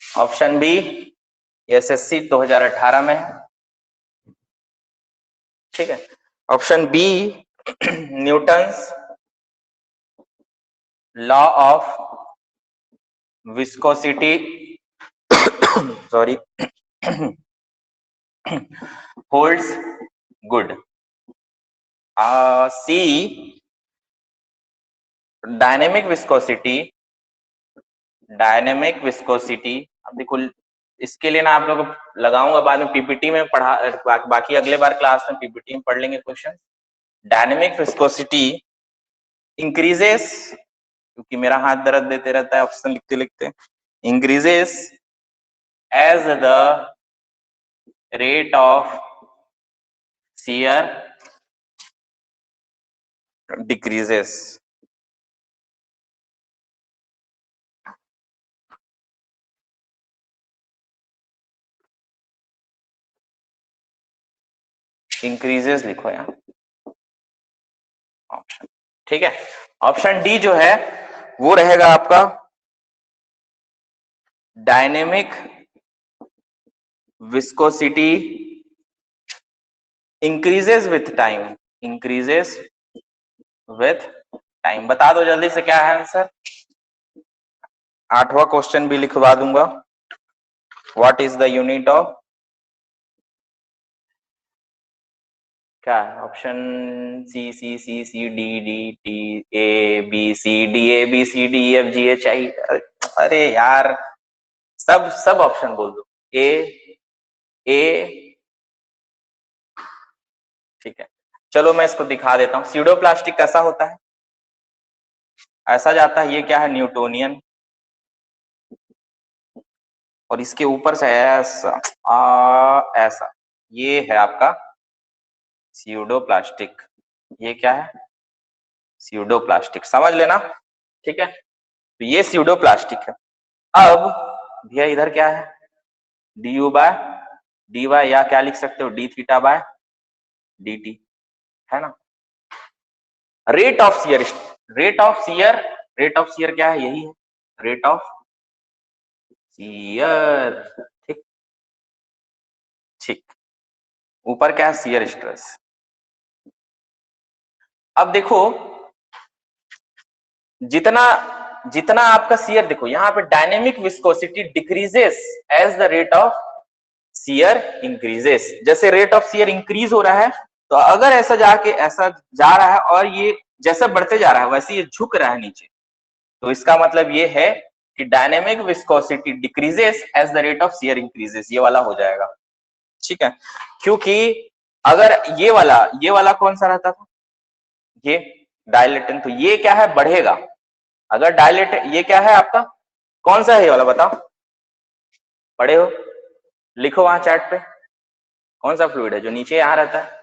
Option B SSC 2018 में है, ठीक है। Option B Newton's law of viscosity sorry holds good. C dynamic viscosity, अब देखो इसके लिए ना आप लोग लगाऊंगा बाद में पीपीटी में पढ़ा, बाकी अगले बार क्लास में पीपीटी में पढ़ लेंगे क्वेश्चन। डायनेमिक विस्कोसिटी इंक्रीजेस, क्योंकि मेरा हाथ दर्द देते रहता है ऑप्शन लिखते लिखते, increases as the rate of shear decreases। Increases लिखो यहाँ ऑप्शन, ठीक है। ऑप्शन डी जो है वो रहेगा आपका dynamic viscosity increases with time, बता दो जल्दी से क्या है आंसर। 8वां क्वेश्चन भी लिखवा दूंगा, what is the unit of, क्या है option C C C C D D T A B C D F G H I, अरे यार सब ऑप्शन बोल दो, ए, ठीक है। चलो मैं इसको दिखा देता हूँ, स्यूडो प्लास्टिक कैसा होता है, ऐसा जाता है, ये क्या है न्यूटोनियन, और इसके ऊपर से ऐसा ऐसा, ये है आपका स्यूडो प्लास्टिक, ये क्या है स्यूडो प्लास्टिक, समझ लेना, ठीक है, तो ये स्यूडो प्लास्टिक है। अब भैया इधर क्या है, d u by d y, या क्या लिख सकते हो d theta by D t, है ना। Rate of shear, rate of shear क्या है, यही है रेट ऑफ शियर, ठीक ठीक, ऊपर क्या है शियर स्ट्रेस, अब देखो जितना जितना आपका शियर, देखो यहाँ पे dynamic viscosity decreases as the rate of shear increases. जैसे रेट ऑफ शियर इंक्रीज हो रहा है, तो अगर ऐसा जा रहा है और ये जैसा बढ़ते जा रहा है वैसे ये झुक रहा है नीचे, तो इसका मतलब ये है कि dynamic viscosity decreases as the rate of shear increases, ये वाला हो जाएगा। ठीक है, क्योंकि अगर ये वाला कौन सा रहता था, ये डायलेटेंट, तो ये क्या है, बढ़ेगा। अगर डायलेटेंट, ये क्या है आपका, कौन सा है ये वाला बताओ, पढ़े हो, लिखो वहां चैट पे, कौन सा फ्लूइड है जो नीचे यहां रहता है।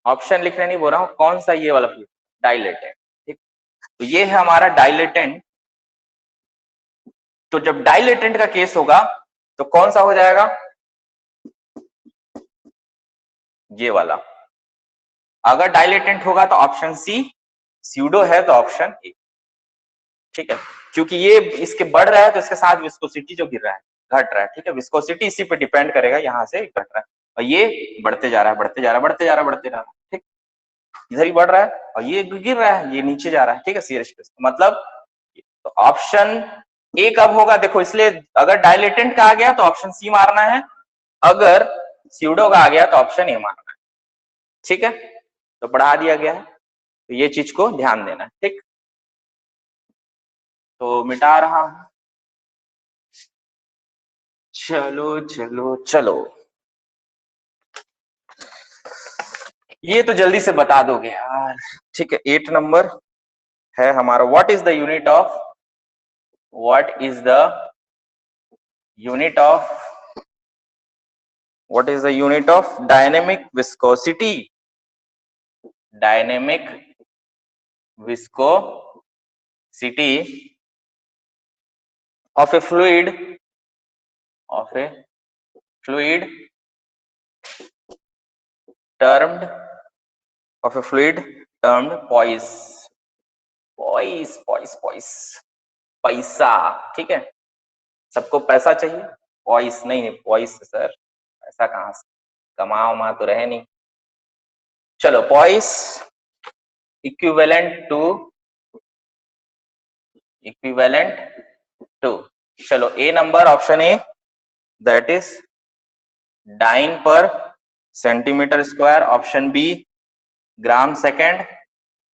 ऑप्शन लिखने नहीं बोल रहा हूं, कौन सा ये वाला फ्लूइड, डायलेटेंट। ठीक, तो ये है हमारा डायलेटेंट। तो जब डायलेटेंट का केस होगा तो कौन सा हो जाएगा, ये वाला। अगर डायलेटेंट होगा तो ऑप्शन सी, स्यूडो है तो ऑप्शन ए। ठीक है, क्योंकि ये इसके बढ़ रहा है तो इसके साथ विस्कोसिटी जो गिर रहा है घट रहा है। ठीक है, विस्कोसिटी इसी पे डिपेंड करेगा, यहाँ से घट रहा है और ये बढ़ते जा रहा है, बढ़ते जा रहा है, बढ़ते जा रहा है, बढ़ते जा रहा है। ठीक, इधर ही बढ़ रहा है और ये गिर रहा है, ये नीचे जा रहा है। ठीक है, शियर स्ट्रेस मतलब, तो ऑप्शन ए कब होगा, देखो इसलिए अगर डायलेटेंट का आ गया तो ऑप्शन सी मारना है, अगर स्यूडो का आ गया तो ऑप्शन ए मारना है। ठीक है, तो बढ़ा दिया गया है, तो ये चीज को ध्यान देना है। ठीक, तो मिटा रहा हूं, चलो चलो चलो, ये तो जल्दी से बता दोगे यार। ठीक है, 8 नंबर है हमारा, what is the unit of, what is the unit of, what is the unit of dynamic viscosity, dynamic viscosity of a fluid, of a fluid termed, of a fluid termed poise, poise, poise, poise, पैसा। ठीक है, सबको पैसा चाहिए, poised नहीं, poised sir, पैसा कहाँ से, कमा उमा तो रहे नहीं। चलो, पॉइस इक्विवेलेंट टू, चलो A number, option A, that is dyne per centimetre square, option B gram second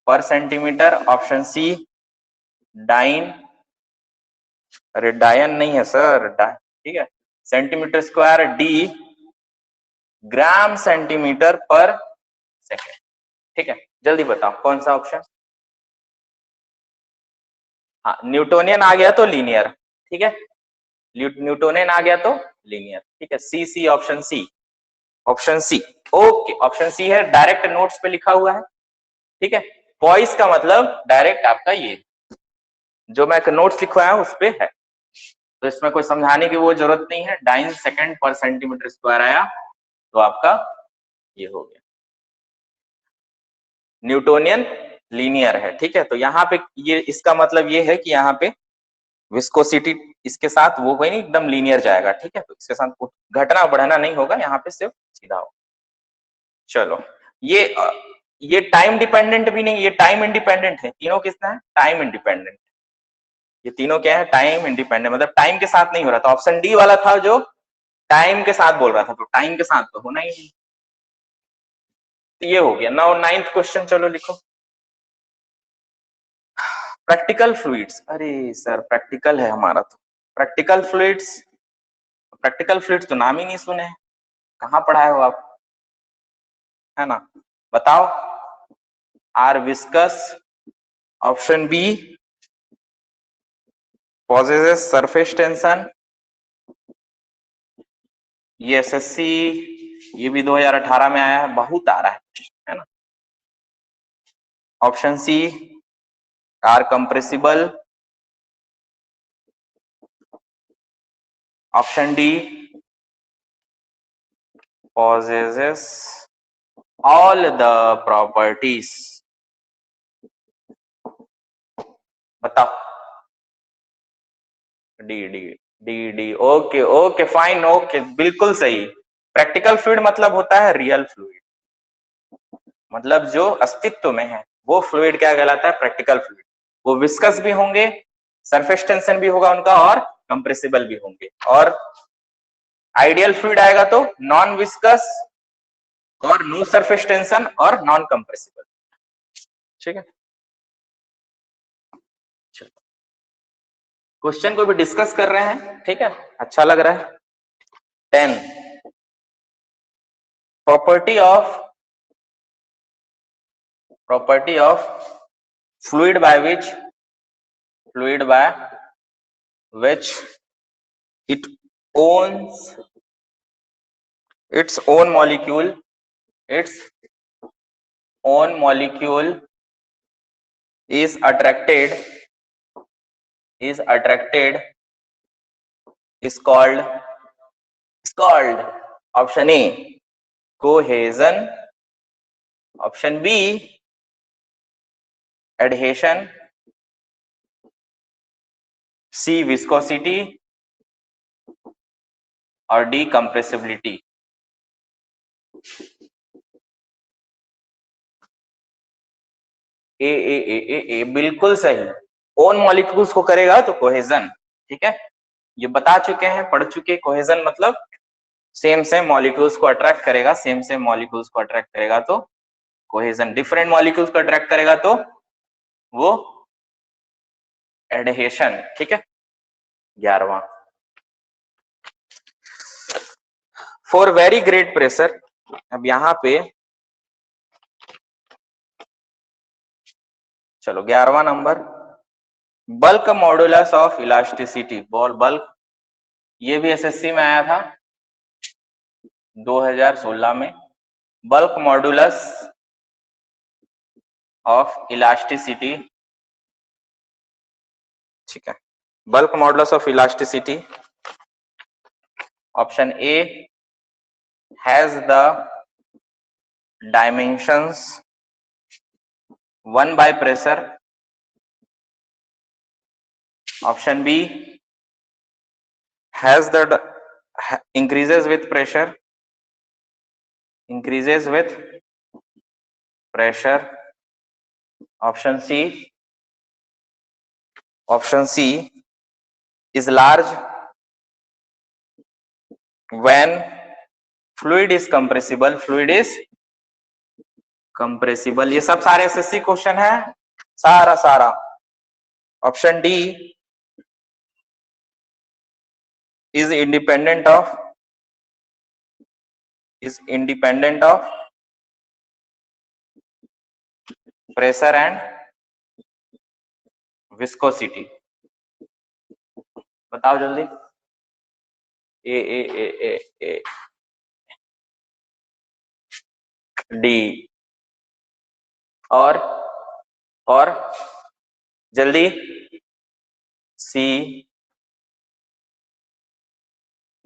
per centimetre, option C dyne, अरे डायन नहीं है सर, ठीक है, centimetre square, D gram centimetre per second. ठीक है, जल्दी बताओ कौन सा ऑप्शन, हाँ न्यूटोनियन आ गया तो लीनियर। ठीक है, न्यूटोनियन आ गया तो लीनियर। ठीक है, C C, option C, option C, okay, option C है, डायरेक्ट नोट्स पे लिखा हुआ है। ठीक है, पॉइस का मतलब डायरेक्ट आपका ये जो मैं नोट्स लिखवाया उस पे है, तो इसमें कोई समझाने की वो जरूरत नहीं है। डाइन सेकंड पर सेंटीमीटर स्क्वायर आया तो आपका ये हो गया, न्यूटोनियन लीनियर है। ठीक है, तो यहाँ पे ये इसका मतलब ये है कि यहाँ पे विस्कोसिटी इसके साथ वो कोई नहीं, एकदम लीनियर जाएगा। ठीक है, तो इसके साथ घटना बढ़ना नहीं होगा, यहाँ पे सिर्फ सीधा होगा। चलो, ये टाइम डिपेंडेंट भी नहीं, ये टाइम इंडिपेंडेंट है, तीनों किसना है, टाइम इंडिपेंडेंट। ये तीनों क्या है, टाइम इंडिपेंडेंट, मतलब टाइम के साथ नहीं हो रहा था। ऑप्शन डी वाला था जो टाइम के साथ बोल रहा था, तो टाइम के साथ तो होना ही नहीं। तो ये हो गया। नाउ 9th क्वेश्चन, चलो लिखो, प्रैक्टिकल फ्लूइड्स। अरे सर प्रैक्टिकल है हमारा, तो प्रैक्टिकल फ्लूइड्स, प्रैक्टिकल फ्लूइड्स तो नाम ही नहीं सुने हैं, कहाँ पढ़ाए हो आप, है ना, बताओ। Are viscous, option B possesses surface tension, ये एसएससी, ये भी 2018 में आया है, बहुत आ रहा है ना। Option C are compressible, option D possesses all the properties, बताओ, D D D, okay okay fine, okay बिल्कुल सही। प्रैक्टिकल फ्लूइड मतलब होता है रियल फ्लूइड, मतलब जो अस्तित्व में है वो फ्लूइड क्या कहलाता है, प्रैक्टिकल फ्लूइड। वो विस्कस भी होंगे, सरफेस टेंशन भी होगा उनका, और कंप्रेसिबल भी होंगे। और आइडियल फ्लूइड आएगा तो नॉन विस्कस और नो सरफेस टेंशन और नॉन कंप्रेसिबल। ठीक है, क्वेश्चन को भी डिस्कस कर रहे हैं, ठीक है, अच्छा लग रहा है। 10 property of fluid by which it owns its own molecule is attracted is called option A cohesion, option B adhesion, C viscosity और D compressibility। ए बिल्कुल सही। ओन मॉलिक्यूल्स को करेगा तो कोहेजन, ठीक है, ये बता चुके हैं, पढ़ चुके। कोहेजन मतलब सेम मॉलिक्यूल्स को अट्रैक्ट करेगा, सेम मॉलिक्यूल्स को अट्रैक्ट करेगा तो कोहेजन, डिफरेंट मॉलिक्यूल्स को अट्रैक्ट करेगा तो वो एडहेशन। ठीक है, 11वां फॉर वेरी ग्रेट प्रेशर। अब यहां पे चलो 11वां number, bulk modulus of elasticity. Bulk ये भी एसएससी में आया था 2016 में। बल्क मॉडुलस ऑफ इलास्टिसिटी, ठीक है, bulk modulus of elasticity option A has the dimensions 1 by pressure, option B has the increases with pressure, option C is large when fluid is compressible, ये सब सारे SSC question है, सारा। Option D is independent of pressure and viscosity। बताओ जल्दी। A D और जल्दी सी।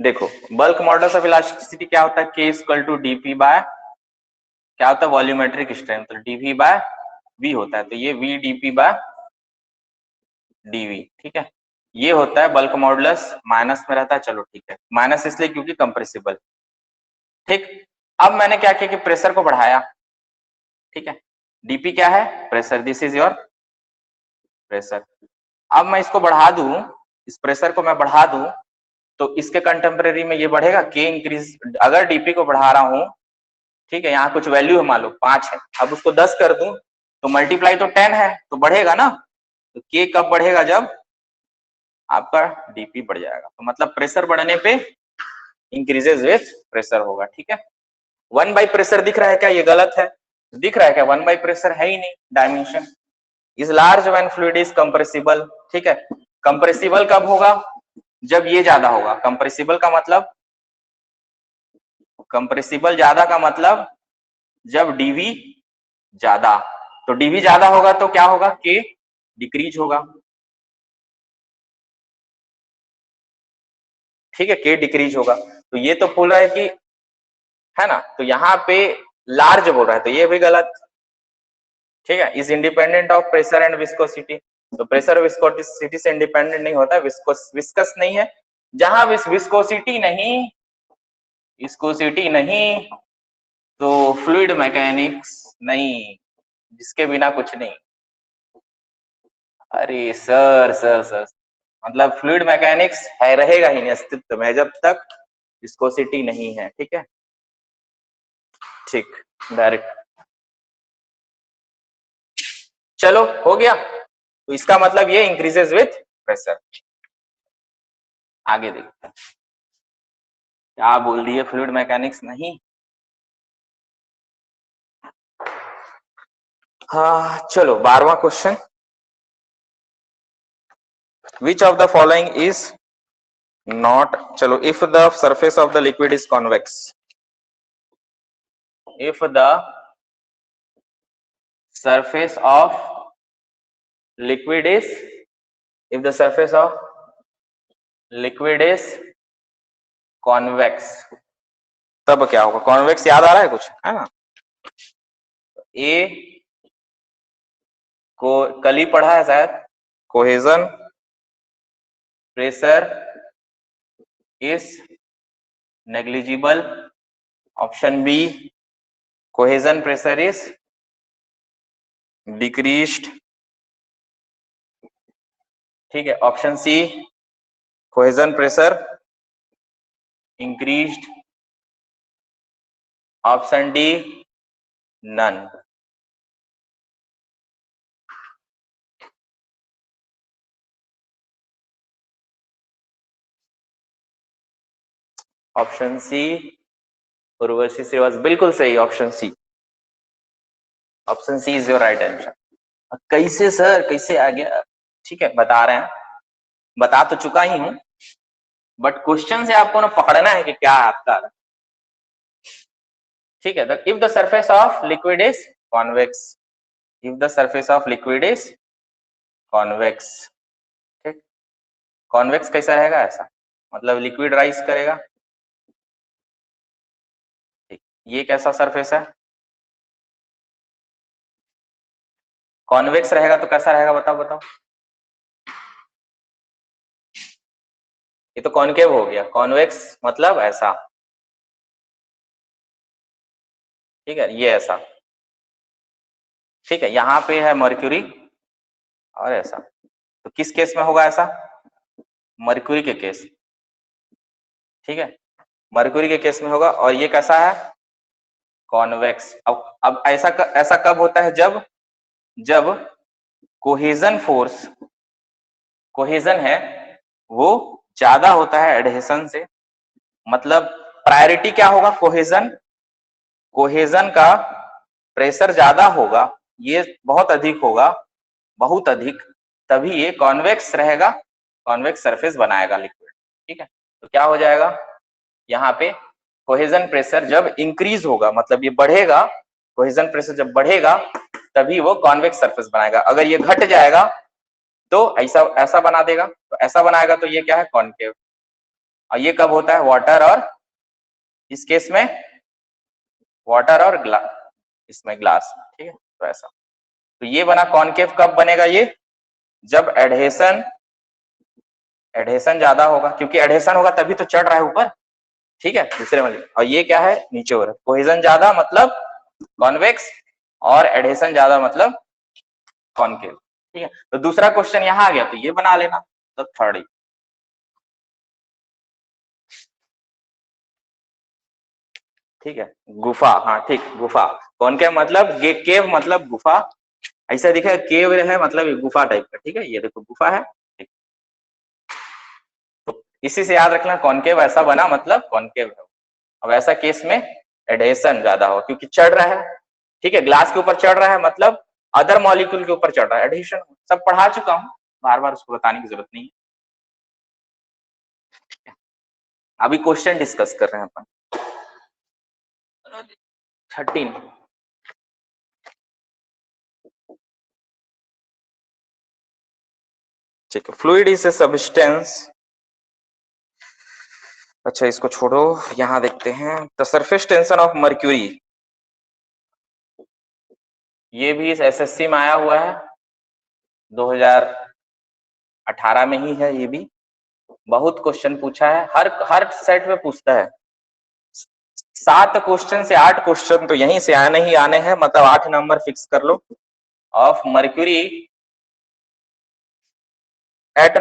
देखो बल्क मॉडुलस ऑफ इलास्टिसिटी क्या होता है, K equal to dp by क्या होता है, वॉल्यूमेट्रिक स्ट्रेंथ, तो डीवी बाय वी होता है, तो ये वी डीपी बाय डीवी। ठीक है, ये होता है बल्क मॉडुलस, माइनस में रहता है, चलो ठीक है, माइनस इसलिए क्योंकि कंप्रेसिबल। ठीक, अब मैंने क्या किया कि प्रेशर को बढ़ाया, ठीक है, डीपी क्या है, pressure, this is your pressure. अब मैं इसको बढ़ा दूं, इस प्रेशर को मैं बढ़ा दूं तो इसके कंटेम्परेरी में ये बढ़ेगा, के इंक्रीज। अगर डीपी को बढ़ा रहा हूं, ठीक है, यहाँ कुछ वैल्यू है, मान लो 5 है, अब उसको 10 कर दूं तो मल्टीप्लाई तो 10 है, तो बढ़ेगा ना। तो के कब बढ़ेगा, जब आपका डीपी बढ़ जाएगा, तो मतलब प्रेशर बढ़ने पे इंक्रीजेज विथ प्रेशर होगा। ठीक है, 1 बाई प्रेशर दिख रहा है क्या, ये गलत है, दिख रहा है क्या, 1 बाई प्रेशर है ही नहीं, dimension is large when fluid is compressible. ठीक है, कंप्रेसिबल कब होगा, जब ये ज्यादा होगा। कंप्रेसिबल ज्यादा का मतलब जब डीवी ज्यादा, तो डीवी ज्यादा होगा तो क्या होगा, के डिक्रीज होगा। ठीक है, के डिक्रीज होगा, तो ये तो बोल रहा है कि, है ना, तो यहाँ पे लार्ज बोल रहा है, तो ये भी गलत। ठीक है, is independent of pressure and viscosity, तो प्रेशर विस्कोसिटी से इंडिपेंडेंट नहीं होता, विस्कस नहीं है, जहां विस्कोसिटी नहीं तो फ्लूइड मैकेनिक्स नहीं, जिसके बिना कुछ नहीं। अरे सर मतलब फ्लूइड मैकेनिक्स है रहेगा ही नहीं अस्तित्व में जब तक विस्कोसिटी नहीं है। ठीक है, ठीक, डायरेक्ट। चलो हो गया, तो इसका मतलब ये इंक्रीजेस विथ प्रेशर। आगे देखते हैं क्या बोल दिए, फ्लूइड मैकेनिक्स नहीं। हाँ चलो 12वां question, which of the following is not, चलो, if the surface of the liquid is convex, if the surface of liquid is, if the surface of liquid is convex, तब क्या होगा? कॉन्वेक्स याद आ रहा है कुछ, है ना? ए को कल ही पढ़ा है शायद, cohesion pressure is negligible, option B cohesion pressure is decreased, ठीक है, option C cohesion pressure increased, option D none. Option C Urvashi Srivastava, बिल्कुल सही, option C, option C is your right answer. कैसे सर, कैसे आ गया? ठीक है, बता रहे हैं, बता तो चुका ही हूं, बट क्वेश्चन से आपको ना पकड़ना है कि क्या आपका। ठीक है, if the surface of liquid is convex, if the surface of liquid is convex, ठीक, कॉन्वेक्स कैसा रहेगा? ऐसा, मतलब लिक्विड राइज करेगा। ठीक, ये कैसा सरफेस है? कॉन्वेक्स रहेगा तो कैसा रहेगा? बताओ बताओ। ये तो कॉनकेव हो गया, कॉन्वेक्स मतलब ऐसा, ठीक है, ये ऐसा, ठीक है, यहाँ पे है मर्क्यूरी और ऐसा, तो किस केस में होगा ऐसा? मर्क्यूरी के केस, ठीक है, मर्क्यूरी के केस में होगा। और ये कैसा है? कॉन्वेक्स। अब ऐसा कब होता है? जब कोहेजन फोर्स, कोहेजन है वो ज्यादा होता है एडहेशन से, मतलब प्रायोरिटी क्या होगा? कोहेजन, कोहेजन का प्रेशर ज्यादा होगा, ये बहुत अधिक होगा, बहुत अधिक, तभी ये कॉन्वेक्स रहेगा, कॉन्वेक्स सरफेस बनाएगा लिक्विड। ठीक है, तो क्या हो जाएगा यहाँ पे? कोहेजन प्रेशर जब इंक्रीज होगा, मतलब ये बढ़ेगा, कोहेजन प्रेशर जब बढ़ेगा तभी वो कॉन्वेक्स सरफेस बनाएगा। अगर ये घट जाएगा तो ऐसा बना देगा, तो ऐसा बनाएगा तो ये क्या है? कॉनकेव। और ये कब होता है? वाटर और, इस केस में वाटर और ग्लास, इसमें ग्लास, ठीक है, तो ऐसा, तो ये बना कॉनकेव। कब बनेगा ये? जब एडहेशन ज्यादा होगा, क्योंकि एडहेशन होगा तभी तो चढ़ रहा है ऊपर, ठीक है, दूसरे वाले। और ये क्या है? नीचे हो रहा है। कोहेजन ज्यादा मतलब कॉन्वेक्स, और एडहेशन ज्यादा मतलब कॉनकेव, ठीक है। तो दूसरा क्वेश्चन यहाँ आ गया, तो ये बना लेना, तो थर्ड, ठीक है, गुफा, हाँ ठीक, गुफा, कॉनकेव मतलब केव मतलब गुफा, ऐसा दिखा केव है मतलब गुफा टाइप का, ठीक है, ये देखो गुफा है, ठीक। तो इसी से याद रखना, कॉनकेव ऐसा बना मतलब कॉनकेव है। अब ऐसा केस में एडहेशन ज्यादा हो, क्योंकि चढ़ रहा है, ठीक है, ग्लास के ऊपर चढ़ रहा है, मतलब अदर मॉलिक्यूल के ऊपर चढ़ रहा है, एडहेशन। सब पढ़ा चुका हूं, बार बार उसको बताने की जरूरत नहीं है। अभी क्वेश्चन डिस्कस कर रहे हैं अपन। 13, ठीक है, फ्लूइड इज ए सब्सटेंस, अच्छा इसको छोड़ो, यहां देखते हैं, the surface tension of mercury, ये भी इस एसएससी में आया हुआ है, 2018 में ही है ये भी, बहुत क्वेश्चन पूछा है, हर सेट में पूछता है। 7 क्वेश्चन से 8 क्वेश्चन तो यहीं से आने ही आने हैं, मतलब 8 नंबर फिक्स कर लो। Of mercury at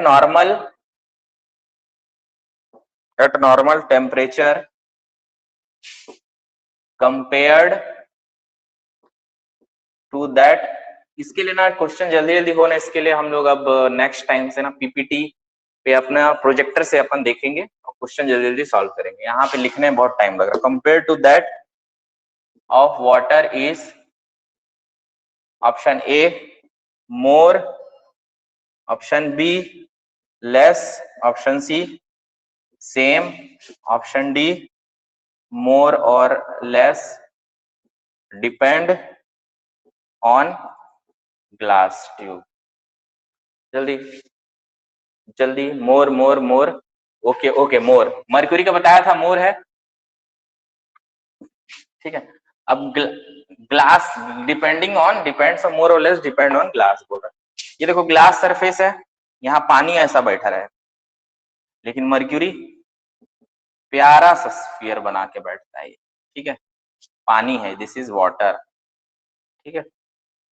normal temperature compared to that. इसके लिए ना क्वेश्चन जल्दी जल्दी होना, इसके लिए हम लोग अब नेक्स्ट टाइम से ना पीपीटी पे अपना प्रोजेक्टर से अपन देखेंगे और क्वेश्चन जल्दी जल्दी सॉल्व करेंगे। यहाँ पे लिखने में बहुत टाइम लग रहा है। Compare to that of water is option A more, option B less, option C same, option D more और less depend on glass tube. जल्दी जल्दी, more more more, okay okay more, mercury का बताया था more है, ठीक है। अब glass depending on, depends on, more और लेस डिपेंड ऑन ग्लास बोल रहा है। ये देखो ग्लास सरफेस है, यहाँ पानी ऐसा बैठा रहे, लेकिन मर्क्यूरी प्यारा सा स्फीयर बना के बैठता है, ठीक है। पानी है, दिस इज वाटर, ठीक है,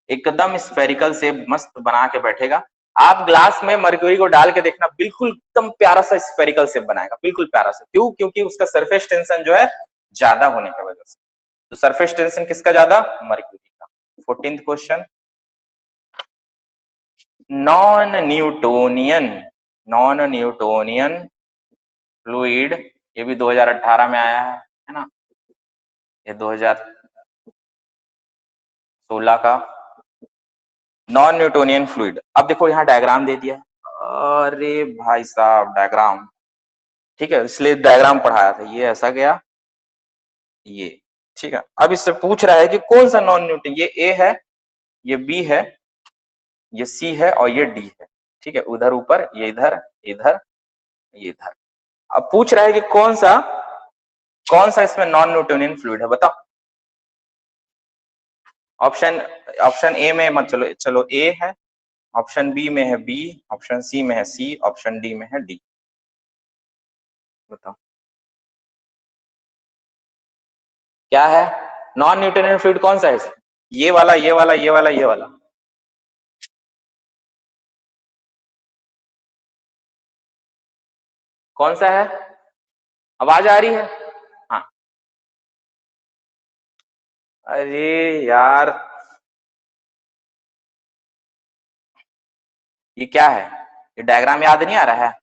एकदम स्फेरिकल से मस्त बना के बैठेगा। आप ग्लास में मर्क्यूरी को डाल के देखना, बिल्कुल एकदम प्यारा सा स्फेरिकल शेप बनाएगा, बिल्कुल प्यारा सा। क्यों? क्योंकि उसका सरफेस टेंशन जो है ज्यादा होने की वजह से। तो सरफेस टेंशन किसका ज्यादा? मर्क्यूरी का। 14th question, non Newtonian fluid, ये भी 2018 में आया है ना, ये 2016 का नॉन न्यूटोनियन फ्लूइड। अब देखो यहाँ डायग्राम दे दिया है, अरे भाई साहब डायग्राम, ठीक है, इसलिए डायग्राम पढ़ाया था। ये ऐसा गया, ये ठीक है। अब इससे पूछ रहा है कि कौन सा नॉन न्यूटन, ये ए है, ये बी है, ये सी है और ये डी है, ठीक है। उधर ऊपर, ये इधर, इधर, ये इधर। अब पूछ रहा है कि कौन सा इसमें नॉन न्यूटोनियन फ्लूइड है, बताओ। ऑप्शन ए में मत चलो, चलो ए है, ऑप्शन बी में है बी, ऑप्शन सी में है सी, ऑप्शन डी में है डी, बताओ क्या है नॉन न्यूटोनियन फ्लूइड, कौन सा है? ये वाला, ये वाला, ये वाला, ये वाला, कौन सा है? आवाज आ रही है? हाँ, अरे यार ये क्या है? ये डायग्राम याद नहीं आ रहा है?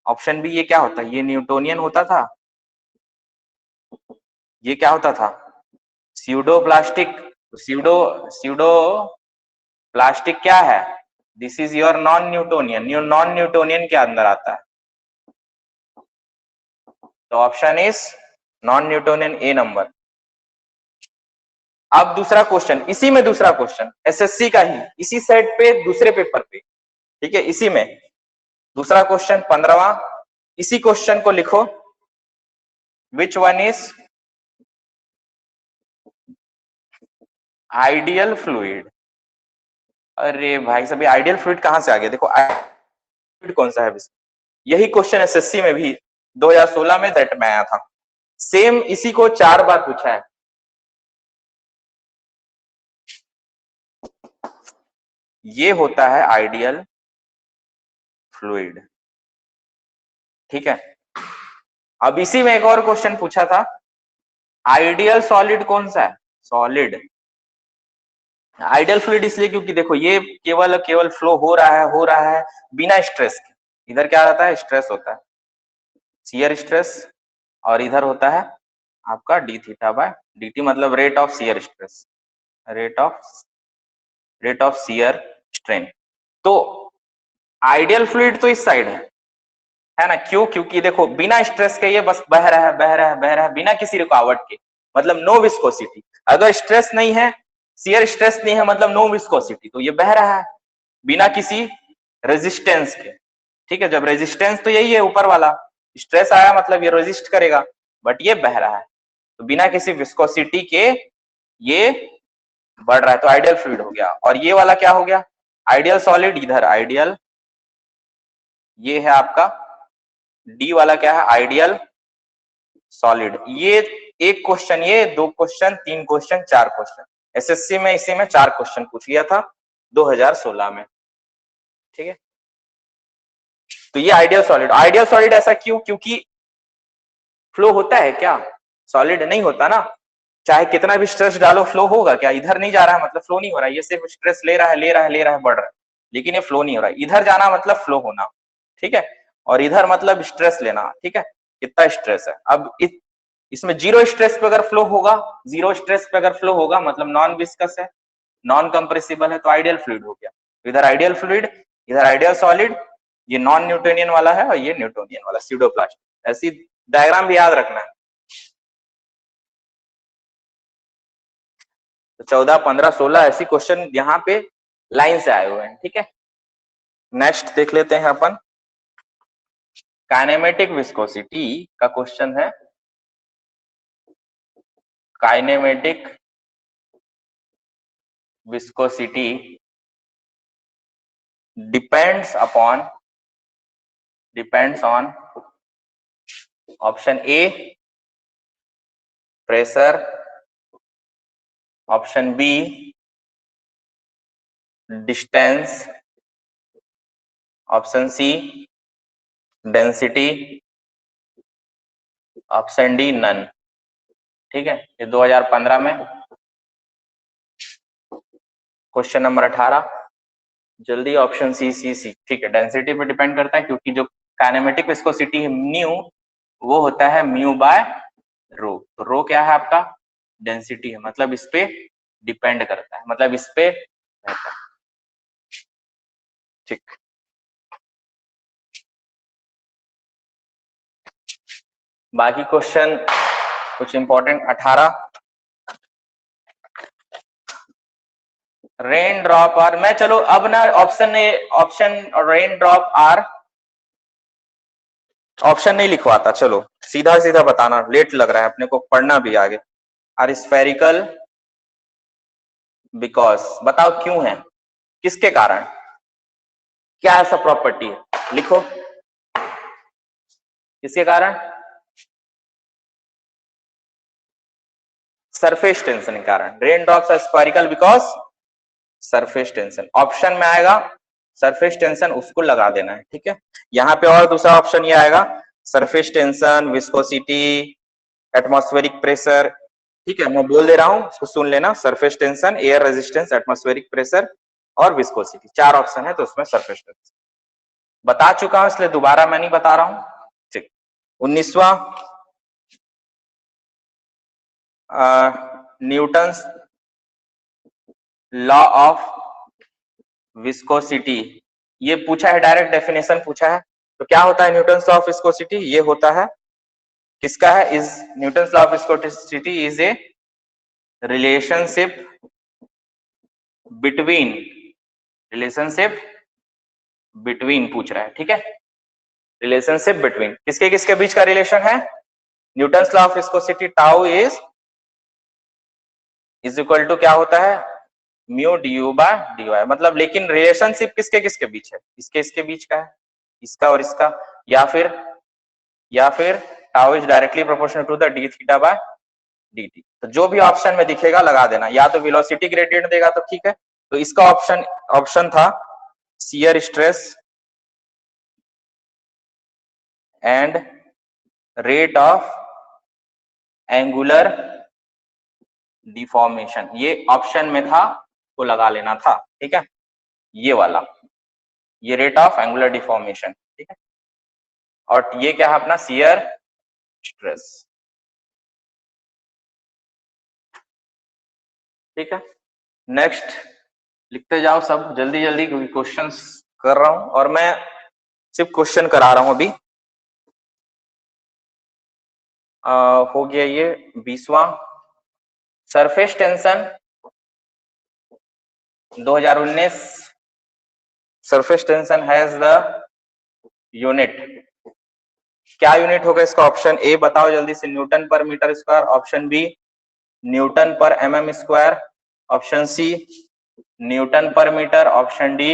ऑप्शन बी, ये क्या होता है? ये न्यूटोनियन होता था, ये क्या होता था? Pseudo plastic. स्यूडो प्लास्टिक क्या है? This is your non Newtonian, non Newtonian के अंदर आता है। तो option is non Newtonian, A number. अब दूसरा क्वेश्चन, इसी में दूसरा क्वेश्चन एसएससी का ही, इसी सेट पे दूसरे पेपर पे, ठीक है, इसी में दूसरा क्वेश्चन 15वां। इसी क्वेश्चन को लिखो, which one is ideal fluid. अरे भाई साहब, आइडियल फ्लूइड कहां से आ गया? देखो फ्लूइड कौन सा है? यही क्वेश्चन एसएससी में भी 2016 में सेट में आया था, सेम इसी को 4 बार पूछा है। ये होता है आइडियल फ्लूइड, ठीक है। अब इसी में एक और क्वेश्चन पूछा था, आइडियल सॉलिड कौन सा है? सॉलिड आइडियल फ्लूइड इसलिए क्योंकि देखो ये केवल फ्लो हो रहा है बिना स्ट्रेस के। इधर क्या रहता है? स्ट्रेस होता है, शियर स्ट्रेस, और इधर होता है आपका D theta by D T, मतलब rate of shear stress, rate of shear strain. तो आइडियल फ्लूइड तो इस साइड है ना? क्यों? क्योंकि देखो बिना स्ट्रेस के ये बस बह रहा है, बह रहा है, बह रहा है, बिना किसी रुकावट के, मतलब नो विस्कोसिटी। अगर स्ट्रेस नहीं है, शियर स्ट्रेस नहीं है, मतलब नो विस्कोसिटी, तो ये बह रहा है बिना किसी रेजिस्टेंस के, ठीक है। जब रेजिस्टेंस तो यही है ऊपर वाला, स्ट्रेस आया मतलब ये रेजिस्ट करेगा, बट ये बह रहा है तो बिना किसी विस्कोसिटी के ये बढ़ रहा है, तो आइडियल फ्लूइड हो गया। और ये वाला क्या हो गया? Ideal solid. इधर आइडियल, ये है आपका डी वाला क्या है, आइडियल सॉलिड। ये एक क्वेश्चन, ये 2 क्वेश्चन, 3 क्वेश्चन, 4 क्वेश्चन एसएससी में इसी में 4 क्वेश्चन पूछ लिया था 2016 में, ठीक है। तो ये आइडियल सॉलिड ऐसा क्यों, क्योंकि फ्लो होता है क्या, सॉलिड नहीं होता ना, चाहे कितना भी स्ट्रेस डालो फ्लो होगा क्या, इधर नहीं जा रहा है मतलब फ्लो नहीं हो रहा है, ये सिर्फ स्ट्रेस ले रहा है बढ़ रहा है, लेकिन ये फ्लो नहीं हो रहा है। इधर जाना मतलब फ्लो होना, ठीक है, और इधर मतलब स्ट्रेस लेना, ठीक है, कितना स्ट्रेस है। अब इसमें जीरो स्ट्रेस पे अगर फ्लो होगा, जीरो स्ट्रेस पे अगर फ्लो होगा मतलब नॉन विस्कस है, नॉन कंप्रेसिबल है, तो आइडियल फ्लूइड हो गया। इधर आइडियल फ्लूइड, इधर आइडियल सॉलिड, ये नॉन न्यूटोनियन वाला है और ये न्यूटोनियन वाला स्यूडोप्लास्ट। ऐसी डायग्राम भी याद रखना है। तो 14, 15, 16 ऐसी क्वेश्चन यहाँ पे लाइन से आए हुए हैं, ठीक है। नेक्स्ट देख लेते हैं अपन, काइनेमेटिक विस्कोसिटी का क्वेश्चन है। Kinematic viscosity depends on option A pressure, option B distance, option C density, option D none, ठीक है। ये 2015 में क्वेश्चन नंबर 18, जल्दी ऑप्शन सी, ठीक है। डेंसिटी पे डिपेंड करता है क्योंकि जो काइनेमेटिक विस्कोसिटी है म्यू, वो होता है म्यू बाय रो, तो रो क्या है आपका, डेंसिटी है, मतलब इस पे डिपेंड करता है, मतलब इस पे रहता है, ठीक। बाकी क्वेश्चन कुछ इंपॉर्टेंट, 18 रेन ड्रॉप और मैं, चलो अब ना option rain drop are option नहीं लिखवाता, चलो सीधा सीधा बताना, लेट लग रहा है अपने को, पढ़ना भी आगे। आर स्फेरिकल बिकॉज, बताओ क्यों है, किसके कारण, क्या ऐसा प्रॉपर्टी है, लिखो किसके कारण, सरफेस टेंशन के कारण। Rain drops are spherical because surface tension, option में आएगा सरफेस टेंशन, उसको लगा देना है, ठीक है। यहाँ पे और दूसरा ऑप्शन ये आएगा, surface tension, viscosity, atmospheric pressure, ठीक है, मैं बोल दे रहा हूं, उसको सुन लेना, surface tension, air resistance, atmospheric pressure और विस्कोसिटी, 4 ऑप्शन है, तो उसमें सरफेस टेंशन बता चुका हूं, इसलिए दोबारा मैं नहीं बता रहा हूं, ठीक। 19वां न्यूटन्स लॉ ऑफ विस्कोसिटी, ये पूछा है, डायरेक्ट डेफिनेशन पूछा है, तो क्या होता है न्यूटन्स लॉ ऑफ विस्कोसिटी, ये होता है किसका है, is Newton's law of viscosity is a relationship between पूछ रहा है, ठीक है। रिलेशनशिप बिटवीन किसके किसके बीच का रिलेशन है, Newton's law of viscosity, tau is equal to क्या होता है, mu d by d y, मतलब, लेकिन रिलेशनशिप किसके किसके बीच है, इसके इसके बीच का है, इसका और इसका, या फिर tau is directly proportional to the d theta by D t. तो जो भी ऑप्शन में दिखेगा लगा देना, या तो वेलोसिटी ग्रेडियंट देगा तो ठीक है, तो इसका ऑप्शन था shear stress and rate of angular deformation, ये ऑप्शन में था, तो लगा लेना था, ठीक है, ये वाला, ये रेट ऑफ एंगुलर डिफॉर्मेशन, ठीक है, और ये क्या है अपना शियर स्ट्रेस, ठीक है। नेक्स्ट लिखते जाओ सब जल्दी जल्दी, क्योंकि क्वेश्चंस कर रहा हूं और मैं सिर्फ क्वेश्चन करा रहा हूं अभी। हो गया ये 20वां, surface tension 2019, surface tension has the unit, क्या यूनिट होगा इसका, ऑप्शन ए बताओ जल्दी से, newton per metre square, option B newton per MM square, option C newton per metre, option D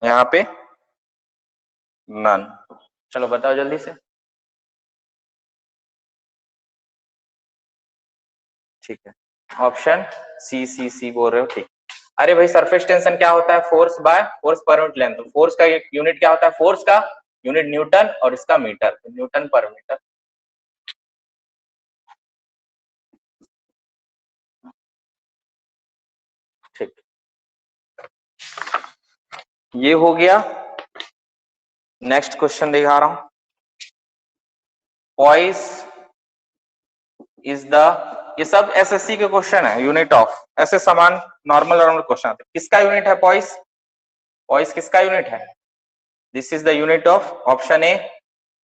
यहाँ पे नन। चलो बताओ जल्दी से। ठीक है, ऑप्शन सी बोल रहे हो, ठीक। अरे भाई सरफेस टेंशन क्या होता है? Force by force per unit length. Force का एक यूनिट क्या होता है? फोर्स का यूनिट न्यूटन और इसका मीटर, न्यूटन पर मीटर। ठीक, ये हो गया। नेक्स्ट क्वेश्चन दिखा रहा हूं। पॉइस इज द, ये सब एसएससी के क्वेश्चन है, यूनिट ऑफ, ऐसे समान नॉर्मल नॉर्मल क्वेश्चन आते हैं। किसका यूनिट है पॉइस? पॉइस किसका यूनिट है? This is the unit of, option A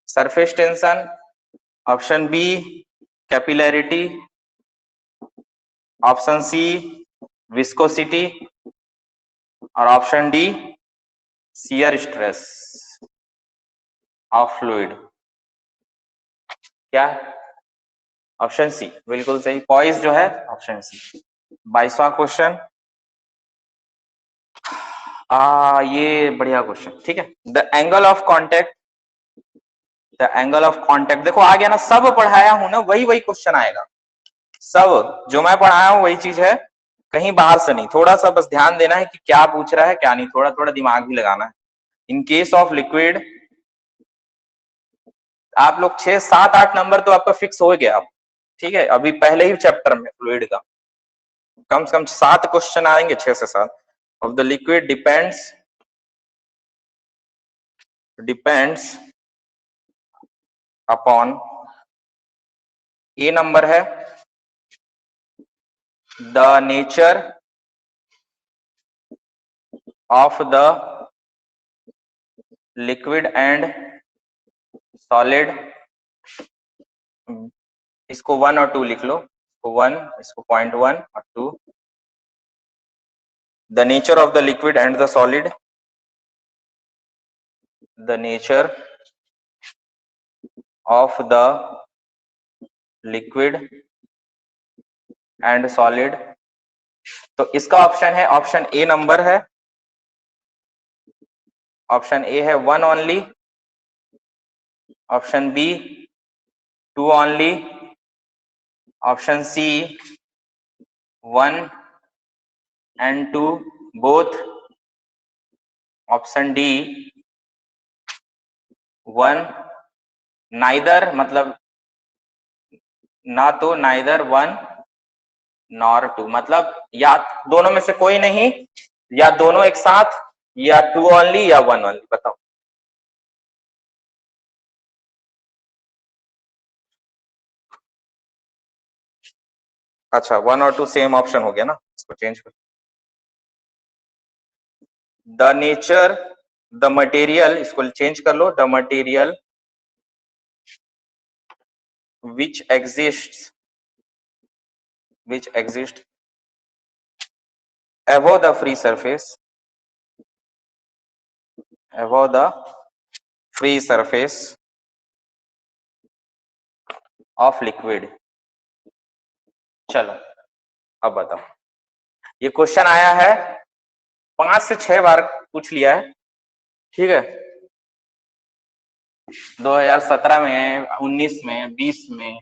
surface tension, option B capillarity, option C viscosity और option D shear stress of fluid. क्या? ऑप्शन सी बिल्कुल सही, पॉइस जो है ऑप्शन सी। 22वां क्वेश्चन, ये बढ़िया क्वेश्चन, ठीक है। The angle of contact, the angle of contact, देखो आ गया ना, सब पढ़ाया हूं ना, वही वही क्वेश्चन आएगा। सब जो मैं पढ़ाया हूं वही चीज है, कहीं बाहर से नहीं। थोड़ा सा बस ध्यान देना है कि क्या पूछ रहा है क्या नहीं, थोड़ा थोड़ा दिमाग भी लगाना है। इन केस ऑफ लिक्विड, आप लोग 6, 7, 8 नंबर तो आपका फिक्स हो गया अब, ठीक है। अभी पहले ही चैप्टर में फ्लूइड का कम से कम 7 क्वेश्चन आएंगे, 6 से 7। Of the liquid depends upon, A number है the nature of the liquid and solid. इसको 1 और 2 लिख लो, 1 इसको 0.1 और 2। The nature of the liquid and the solid, the nature of the liquid and solid. तो इसका ऑप्शन है, ऑप्शन ए नंबर है, ऑप्शन ए है 1 only, option B 2 only, option C 1 and 2 both, option D 1 neither, मतलब ना तो neither 1 nor 2, मतलब या दोनों में से कोई नहीं, या दोनों एक साथ, या 2 ओनली या 1 ओनली। बताओ। अच्छा 1 और 2 सेम ऑप्शन हो गया ना, इसको चेंज कर। द नेचर, द मटेरियल, इसको चेंज कर लो, the material which exists above the free surface, above the free surface of liquid। चलो अब बताओ, ये क्वेश्चन आया है 5 से 6 बार पूछ लिया है, ठीक है। 2017 में, 19 में, 20 में।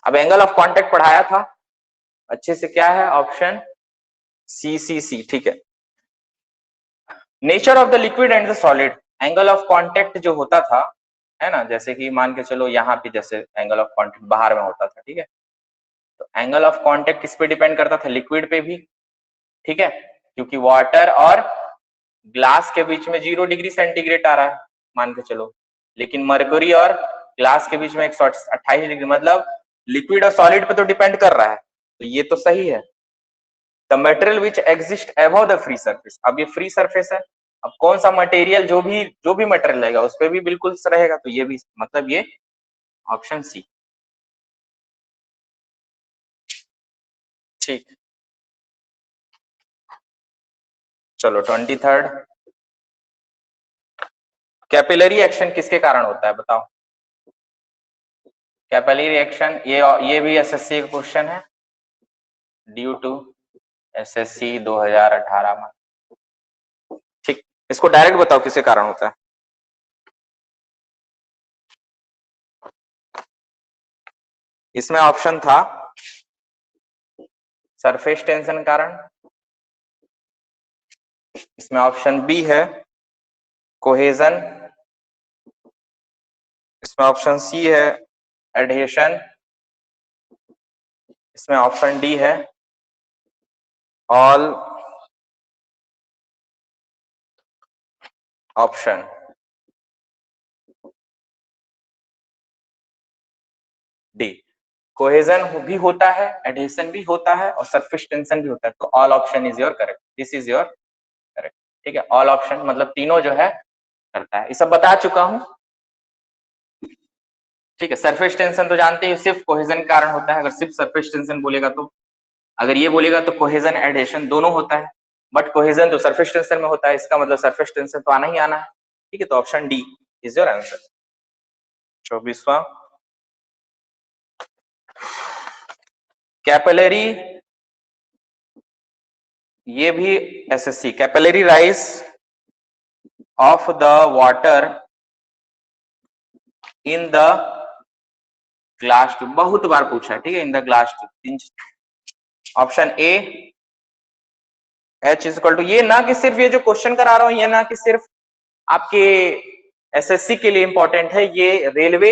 अब एंगल ऑफ कांटेक्ट पढ़ाया था अच्छे से, क्या है? ऑप्शन सी, ठीक है। Nature of the liquid and the solid, angle of contact जो होता था, है ना, जैसे कि मान के चलो यहाँ पे जैसे एंगल ऑफ कांटेक्ट बाहर में होता था, ठीक है। तो एंगल ऑफ कांटेक्ट किस पे डिपेंड करता था? लिक्विड पे भी, ठीक है, क्योंकि वाटर और ग्लास के बीच में 0 डिग्री सेंटीग्रेड आ रहा है मान के चलो, लेकिन मरकरी और ग्लास के बीच में 128 डिग्री, मतलब लिक्विड और सॉलिड पे तो डिपेंड कर रहा है, तो ये तो सही है। The material which exist above the free surface, अब ये फ्री सरफेस है, अब कौन सा मटेरियल, जो भी मटेरियल रहेगा उस पर भी बिल्कुल रहेगा, तो ये भी, मतलब ये ऑप्शन सी, ठीक। चलो 23rd, कैपिलरी एक्शन किसके कारण होता है? बताओ। कैपिलरी एक्शन, ये भी एसएससी का क्वेश्चन है, ड्यू टू एसएससी 2018 में, ठीक। इसको डायरेक्ट बताओ किसके कारण होता है। इसमें ऑप्शन था सरफेस टेंशन कारण, इसमें ऑप्शन बी है कोहेजन, इसमें ऑप्शन सी है एडहेशन, इसमें ऑप्शन डी है ऑल ऑप्शन। डी, कोहेजन भी होता है, एडहेशन भी होता है और सरफेस टेंशन भी होता है, तो all option is your correct, this is your correct. ठीक है, ऑल ऑप्शन मतलब तीनों जो है करता है, ये सब बता चुका हूं। ठीक है, सरफेस टेंशन तो जानते ही सिर्फ कोहेजन कारण होता है, अगर सिर्फ सरफेस टेंशन बोलेगा तो, अगर ये बोलेगा तो कोहेजन एडहेशन दोनों होता है, बट कोहेजन तो सरफेस टेंशन में होता है, इसका मतलब सरफेस टेंशन तो आना ही आना है। ठीक है, तो option D is your answer. 24वां, कैपिलरी, ये भी SSC, capillary rise of the water in the glass tube, बहुत बार पूछा है। ठीक है, in the glass tube, option A H is equal to, ये ना कि सिर्फ ये जो क्वेश्चन करा रहा हूं, ये ना कि सिर्फ आपके एसएससी के लिए इंपॉर्टेंट है, ये रेलवे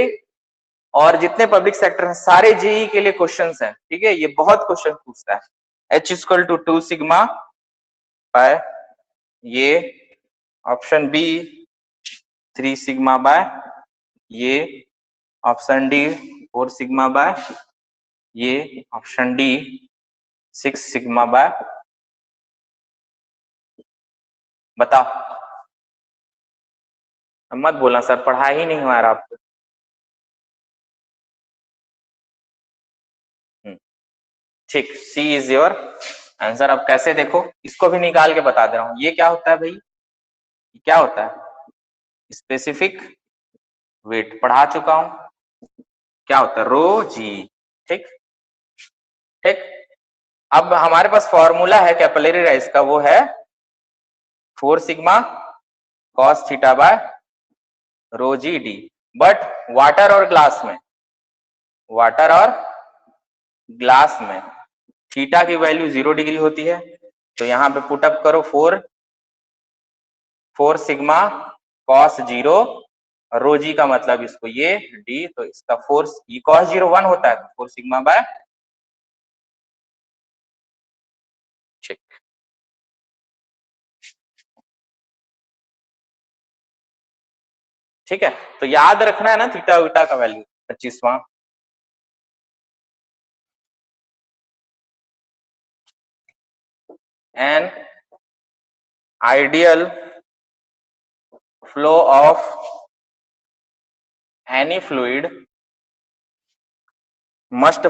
और जितने पब्लिक सेक्टर हैं सारे जेई के लिए क्वेश्चंस हैं। ठीक है, ये बहुत क्वेश्चन पूछता है। H equal to 2 sigma by, ये ऑप्शन बी 3 सिग्मा बाय, ये ऑप्शन डी 4 सिग्मा बाय, ये ऑप्शन डी 6 सिग्मा बाय। बताओ, मत बोलना सर पढ़ा ही नहीं हुआ आपको। ठीक, सी इज योर आंसर। अब कैसे देखो, इसको भी निकाल के बता दे रहा हूं, ये क्या होता है भाई, क्या होता है स्पेसिफिक वेट, पढ़ा चुका हूं, क्या होता है रो जी। ठीक ठीक, अब हमारे पास फॉर्मूला है कैपिलरी राइज का, वो है 4 sigma cos theta by rho g d. But water और ग्लास में, वाटर और ग्लास में थीटा की वैल्यू 0 डिग्री होती है, तो यहाँ पे पुटअप करो 4 सिग्मा कॉस 0, रो जी का मतलब इसको ये डी, तो इसका 4, ये कॉस 0 1 होता है, 4 सिग्मा बाय। ठीक, ठीक है, तो याद रखना है ना थीटा वीटा का वैल्यू। 25वां, an ideal flow of any fluid must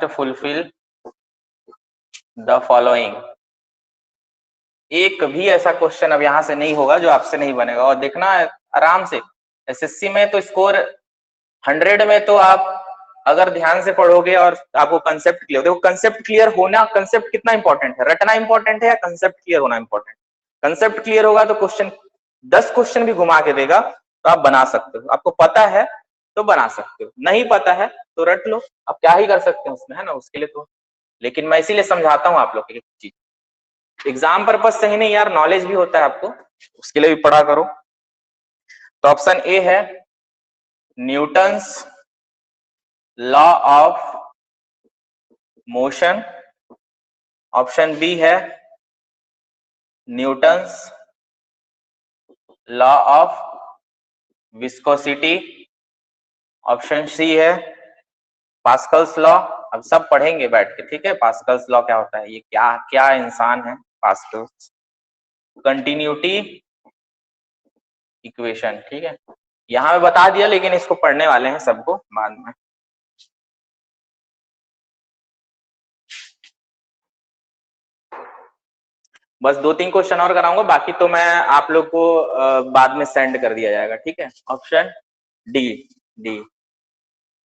fulfill the following। एक भी ऐसा क्वेश्चन अब यहां से नहीं होगा जो आपसे नहीं बनेगा, और देखना आराम से, एसएससी में तो स्कोर 100 में तो आप अगर ध्यान से पढ़ोगे और आपको कंसेप्ट क्लियर, देखो कंसेप्ट क्लियर होना, कंसेप्ट कितना इंपॉर्टेंट है, रटना इंपॉर्टेंट है या कंसेप्ट क्लियर होना इंपॉर्टेंट। कंसेप्ट क्लियर होगा तो क्वेश्चन 10 क्वेश्चन भी घुमा के देगा तो आप बना सकते हो, आपको पता है तो बना सकते हो, नहीं पता है तो रट लो, आप क्या ही कर सकते हैं उसमें, है ना, उसके लिए तो। लेकिन मैं इसीलिए समझाता हूँ आप लोग की चीज, एग्जाम पर्पज से ही नहीं यार, नॉलेज भी होता है आपको, उसके लिए भी पढ़ा करो। तो ऑप्शन ए है Newton's law of motion, option B है Newton's law of viscosity, option C है पास्कल्स लॉ। अब सब पढ़ेंगे बैठ के, ठीक है, पास्कल्स लॉ क्या होता है, ये क्या क्या इंसान है पास्कल्स, कंटिन्यूटी इक्वेशन। ठीक है, यहां में बता दिया, लेकिन इसको पढ़ने वाले हैं सबको बाद में। बस 2-3 क्वेश्चन और कराऊंगा, बाकी तो मैं आप लोग को बाद में सेंड कर दिया जाएगा। ठीक है, ऑप्शन डी, डी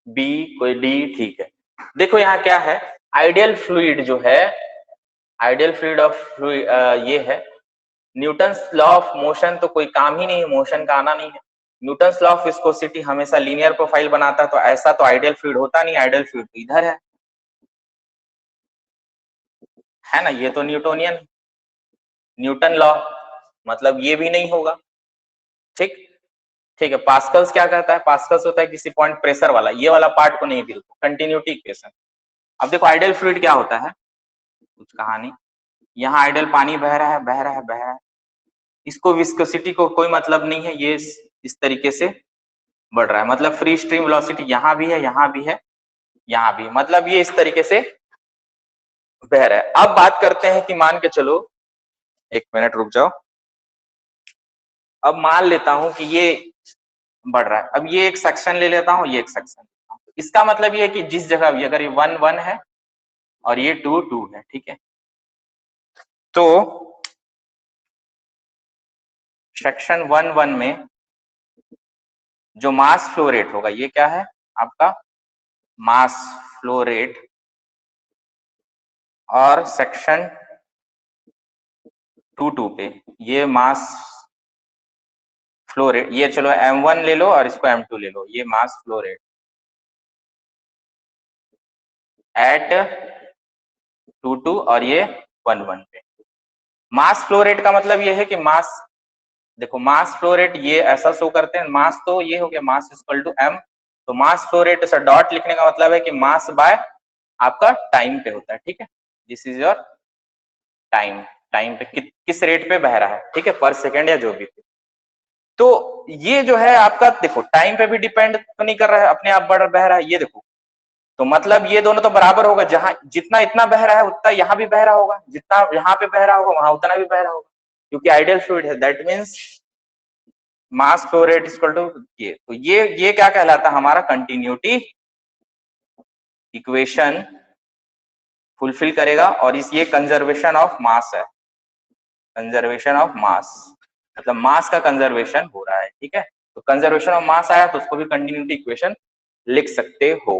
बी कोई डी, ठीक है। देखो यहाँ क्या है, आइडियल फ्लूइड जो है, आइडियल फ्लूइड ऑफ ये है न्यूटन्स लॉ ऑफ मोशन, तो कोई काम ही नहीं है, मोशन का आना नहीं है। न्यूटन्स लॉ ऑफ विस्कोसिटी हमेशा लीनियर प्रोफाइल बनाता है, तो ऐसा तो आइडियल फ्लूइड होता नहीं, आइडियल फ्लूइड तो इधर है ना, ये तो न्यूटोनियन, न्यूटन लॉ, मतलब ये भी नहीं होगा। ठीक ठीक है। पास्कल्स क्या कहता है, पास्कल्स होता है किसी पॉइंट प्रेशर वाला, ये वाला पार्ट को नहीं, बिल्कुल कंटिन्यूटी इक्वेशन। अब देखो आइडियल फ्लूइड क्या होता है, कुछ कहानी, यहाँ आइडियल पानी बह रहा है बह रहा है बह रहा है, इसको विस्कोसिटी को कोई मतलब नहीं है, ये इस तरीके से बढ़ रहा है, मतलब फ्री स्ट्रीम वेलोसिटी यहाँ भी है, यहाँ भी है, यहाँ भी, मतलब ये इस तरीके से बह रहा है। अब बात करते हैं कि मान के चलो, एक मिनट रुक जाओ, अब मान लेता हूं कि ये बढ़ रहा है, अब ये एक सेक्शन ले लेता हूं, ये एक सेक्शन, इसका मतलब ये है कि जिस जगह भी अगर ये 1 1 है और ये 2 2 है, ठीक है, तो सेक्शन 1 1 में जो मास फ्लो रेट होगा, ये क्या है आपका मास फ्लो रेट, और सेक्शन 2 2 पे ये मास फ्लो रेट, ये चलो m1 ले लो और इसको m2 ले लो, ये मास फ्लो रेट एट 2 2 और ये 1 1 पे। मास फ्लो रेट का मतलब ये है कि मास, देखो मास फ्लो रेट ये ऐसा शो करते हैं, मास तो ये हो गया मास इक्वल टू m, तो मास फ्लो रेट ऐसा डॉट लिखने का मतलब है कि मास बाय आपका टाइम पे होता है, ठीक है, this is your time, time पे किस रेट पे बह रहा है, ठीक है, पर सेकेंड या जो भी। तो ये जो है आपका देखो टाइम पे भी डिपेंड तो नहीं कर रहा है, अपने आप बढ़ बह रहा है, ये देखो, तो मतलब ये दोनों तो बराबर होगा, जहां जितना इतना बह रहा है उतना यहाँ भी बह रहा होगा, जितना यहाँ पे बह रहा होगा वहां उतना भी बह रहा होगा, क्योंकि आइडियल फ्लूइड है, that means mass flow rate equal to ये, तो ये क्या कहलाता है हमारा कंटिन्यूटी इक्वेशन फुलफिल करेगा, और इस ये कंजर्वेशन ऑफ मास है, कंजर्वेशन ऑफ मास, मतलब मास का कंजर्वेशन हो रहा है, ठीक है, तो कंजर्वेशन ऑफ मास आया तो उसको भी कंटिन्यूटी इक्वेशन लिख सकते हो,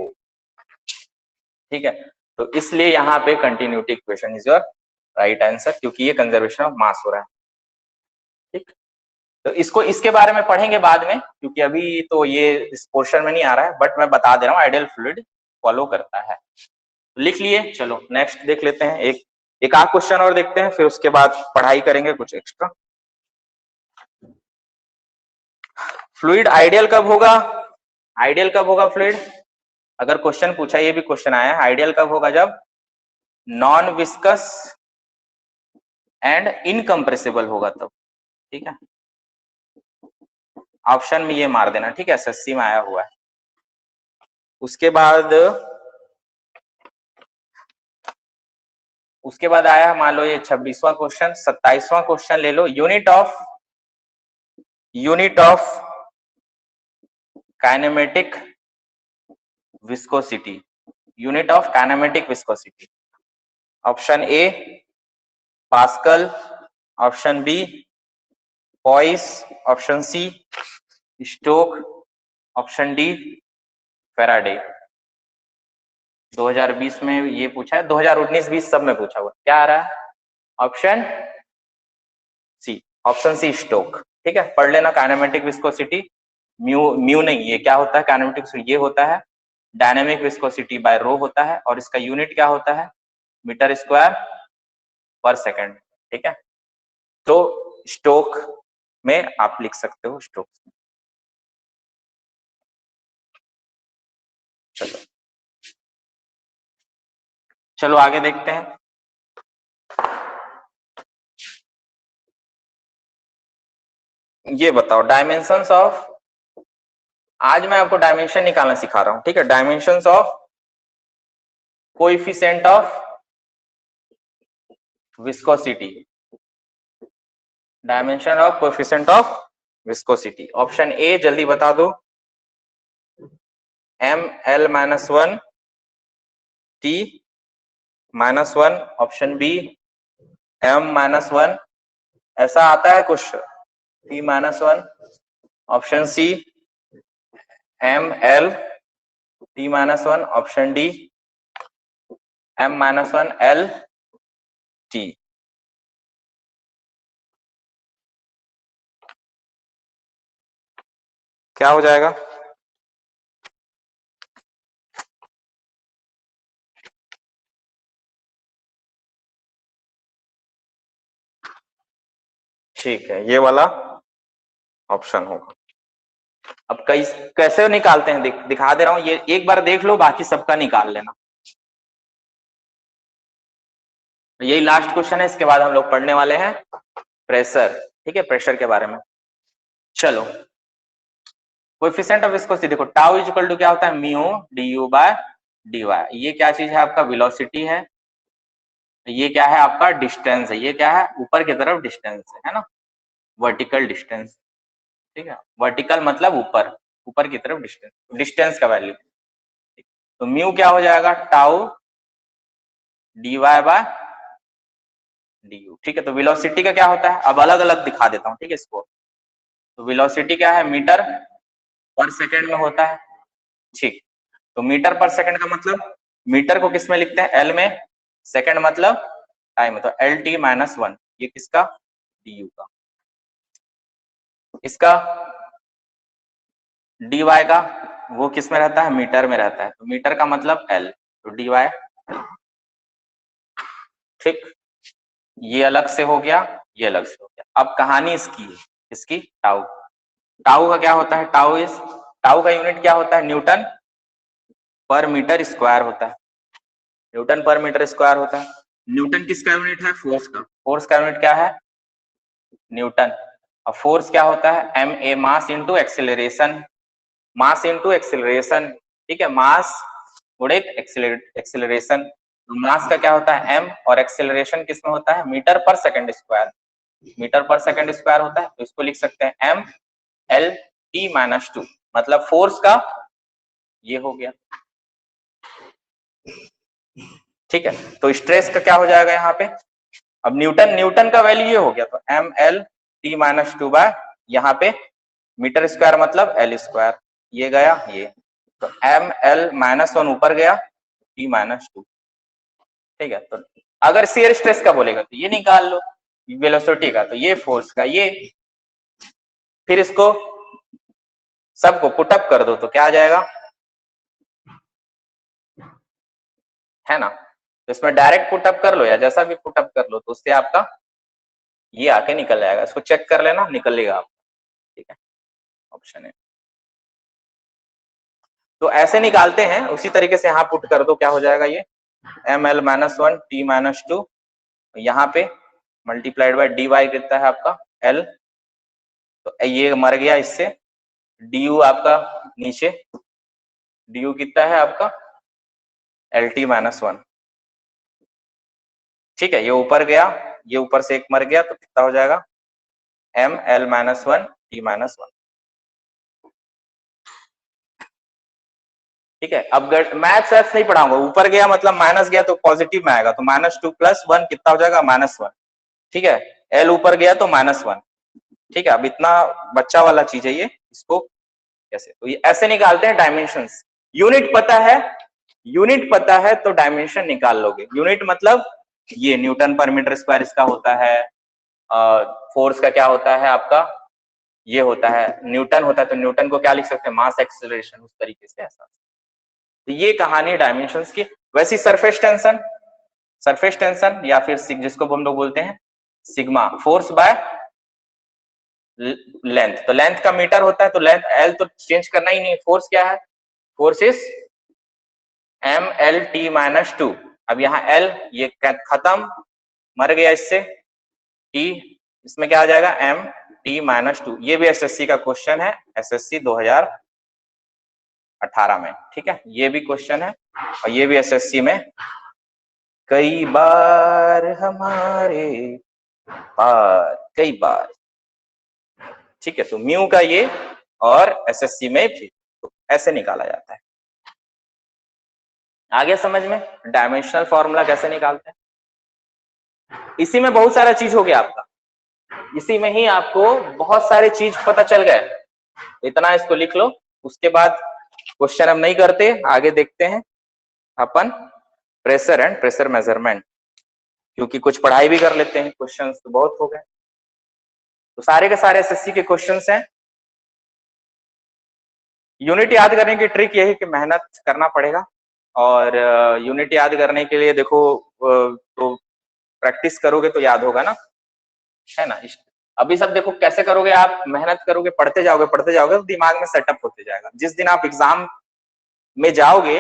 ठीक है, तो इसलिए यहाँ पे continuity equation is your right answer, क्योंकि ये कंजर्वेशन ऑफ मास हो रहा है, ठीक। तो इसको इसके बारे में पढ़ेंगे बाद में, क्योंकि अभी तो ये इस पोर्शन में नहीं आ रहा है, बट मैं बता दे रहा हूँ आइडियल फ्लूइड फॉलो करता है, लिख लिए। चलो नेक्स्ट देख लेते हैं, एक आध क्वेश्चन और देखते हैं, फिर उसके बाद पढ़ाई करेंगे कुछ एक्स्ट्रा। फ्लूइड आइडियल कब होगा, आइडियल कब होगा फ्लूइड, अगर क्वेश्चन पूछा, ये भी क्वेश्चन आया है, आइडियल कब होगा, जब नॉन विस्कस एंड इनकम्प्रेसिबल होगा तब, ठीक है, ऑप्शन में ये मार देना, ठीक है, एसएससी में आया हुआ है। उसके बाद आया मान लो ये 26वां क्वेश्चन, 27वां क्वेश्चन ले लो, unit of kinematic viscosity, unit of kinematic viscosity, option A pascal, option B poise, option C stoke, option D Faraday. 2020 में ये पूछा है, 2019-20 सब में पूछा हुआ, क्या आ रहा है, ऑप्शन सी स्टोक, ठीक है, पढ़ लेना काइनेमेटिक विस्कोसिटी, म्यू नहीं, ये क्या होता है काइनेमेटिक, ये होता है डायनेमिक विस्कोसिटी बाय रो होता है, और इसका यूनिट क्या होता है मीटर स्क्वायर पर सेकंड, ठीक है, तो स्टोक में आप लिख सकते हो स्टोक। चलो आगे देखते हैं, ये बताओ डायमेंशंस ऑफ, आज मैं आपको डायमेंशन निकालना सिखा रहा हूं, ठीक है, dimensions of coefficient of viscosity, dimension of coefficient of viscosity, option ए जल्दी बता दो ml-1 t-1, option B m-1, ऐसा आता है कुछ t-1, option C ml t-1, option D m-1 l T. क्या हो जाएगा? ठीक है, ये वाला ऑप्शन होगा। अब कैसे निकालते हैं दिखा दे रहा हूं, ये एक बार देख लो, बाकी सबका निकाल लेना। यही लास्ट क्वेश्चन है, इसके बाद हम लोग पढ़ने वाले हैं प्रेशर। ठीक है, प्रेशर के बारे में। चलो, कोएफिशिएंट ऑफ विस्कोसिटी देखो, टाउ इज इक्वल टू क्या होता है, म्यू du बाय dy। ये क्या चीज है, आपका वेलोसिटी है, ये क्या है, आपका डिस्टेंस है, ये क्या है, ऊपर की तरफ डिस्टेंस है ना, वर्टिकल डिस्टेंस। ठीक है, वर्टिकल मतलब ऊपर, ऊपर की तरफ डिस्टेंस, डिस्टेंस का वैल्यू। तो म्यू क्या हो जाएगा, टाउ dy बाय du। ठीक है, तो वेलोसिटी का क्या होता है, अब अलग अलग दिखा देता हूँ। ठीक है, इसको तो वेलोसिटी क्या है, मीटर पर सेकेंड में होता है। ठीक, तो मीटर पर सेकंड का मतलब, मीटर को किस में लिखते हैं, एल में, सेकंड मतलब टाइम है, तो एल टी माइनस वन। ये किसका, डी यू का। इसका डी वाई का, वो किस में रहता है, मीटर में रहता है, तो मीटर का मतलब एल, तो डी वाई। ठीक, ये अलग से हो गया, ये अलग से हो गया। अब कहानी इसकी है, इसकी टाउ। टाउ का क्या होता है, टाउ का यूनिट क्या होता है, न्यूटन पर मीटर स्क्वायर होता है, न्यूटन पर मीटर स्क्वायर होता है। न्यूटन किसका यूनिट है, फोर्स का, फोर्स का यूनिट क्या है, न्यूटन। अब फोर्स क्या होता है, M A, mass into acceleration, mass into acceleration. ठीक है, मास गुणे एक्सेलरेशन। मास का क्या होता है, एम, और एक्सेलरेशन किस में होता है, मीटर पर सेकंड स्क्वायर, मीटर पर सेकंड स्क्वायर होता है, तो इसको लिख सकते हैं M L T minus two, मतलब फोर्स का ये हो गया। ठीक है, तो स्ट्रेस का क्या हो जाएगा यहाँ पे, अब न्यूटन का वैल्यू ये हो गया, तो M L T minus two by, यहाँ पे मीटर स्क्वायर मतलब एल स्क्वायर, ये गया ये, तो एम एल माइनस वन ऊपर गया, टी माइनस टू। ठीक है, तो अगर शेयर स्ट्रेस का बोलेगा तो ये निकाल लो, वेलोसिटी का, तो ये फोर्स का ये, फिर इसको सबको पुटअप कर दो तो क्या आ जाएगा, है ना। तो इसमें डायरेक्ट पुटअप कर लो या जैसा भी पुटअप कर लो, तो उससे आपका ये आके निकल जाएगा, इसको चेक कर लेना, निकलेगा आपका। ठीक है, ऑप्शन है। तो ऐसे निकालते हैं, उसी तरीके से यहाँ पुट कर दो, क्या हो जाएगा ये, M L minus one T minus two, यहाँ पे मल्टीप्लाइड बाय डी वाई कितना है आपका एल, तो ये मर गया इससे, डी यू आपका नीचे, डी यू कितना है आपका एल टी माइनस वन। ठीक है, ये ऊपर गया, ये ऊपर से एक मर गया, तो कितना हो जाएगा, M L minus one T minus one. ठीक है, अब मैथ्स वैथ्स नहीं पढ़ाऊंगा, ऊपर गया मतलब माइनस गया तो पॉजिटिव में आएगा, तो माइनस टू प्लस वन कितना हो जाएगा, माइनस वन। ठीक है, एल ऊपर गया तो माइनस वन। ठीक है, अब इतना बच्चा वाला चीज है ये, इसको कैसे, तो ये ऐसे निकालते हैं डायमेंशंस। यूनिट पता है, यूनिट पता है तो डायमेंशन निकाल लोगे। यूनिट मतलब ये न्यूटन पर मीटर स्क्वायर इसका होता है, फोर्स का क्या होता है आपका, ये होता है न्यूटन होता है, तो न्यूटन को क्या लिख सकते हैं, मास एक्सेलरेशन, उस तरीके से ऐसा। तो ये कहानी डायमेंशंस की। वैसी सरफेस टेंशन या फिर जिसको हम लोग बोलते हैं सिग्मा, फोर्स बाय लेंथ, तो लेंथ का मीटर होता है, तो लेंथ एल तो चेंज करना ही नहीं, फोर्स क्या है, force is M L T minus two. अब यहाँ एल ये खत्म, मर गया इससे, टी इसमें क्या आ जाएगा, एम टी माइनस टू। ये भी एसएससी का क्वेश्चन है, एसएससी 2018 में। ठीक है, ये भी क्वेश्चन है, और ये भी एसएससी में कई बार हमारे पार, कई बार। ठीक है, तो म्यू का ये, और एसएससी में भी तो ऐसे निकाला जाता है। आगे समझ में, डायमेंशनल फॉर्मूला कैसे निकालते हैं, इसी में बहुत सारा चीज हो गया आपका, इसी में ही आपको बहुत सारे चीज पता चल गए। इतना इसको लिख लो, उसके बाद क्वेश्चन हम नहीं करते, आगे देखते हैं अपन प्रेशर एंड प्रेशर मेजरमेंट। क्योंकि कुछ पढ़ाई भी कर लेते हैं, क्वेश्चंस तो बहुत हो गए। तो सारे के सारे एसएससी के क्वेश्चंस हैं। यूनिट याद करने की ट्रिक यही कि मेहनत करना पड़ेगा, और यूनिट याद करने के लिए देखो तो प्रैक्टिस करोगे तो याद होगा ना, है ना। अभी सब देखो कैसे करोगे, आप मेहनत करोगे, पढ़ते जाओगे तो दिमाग में सेटअप होते जाएगा। जिस दिन आप एग्जाम में जाओगे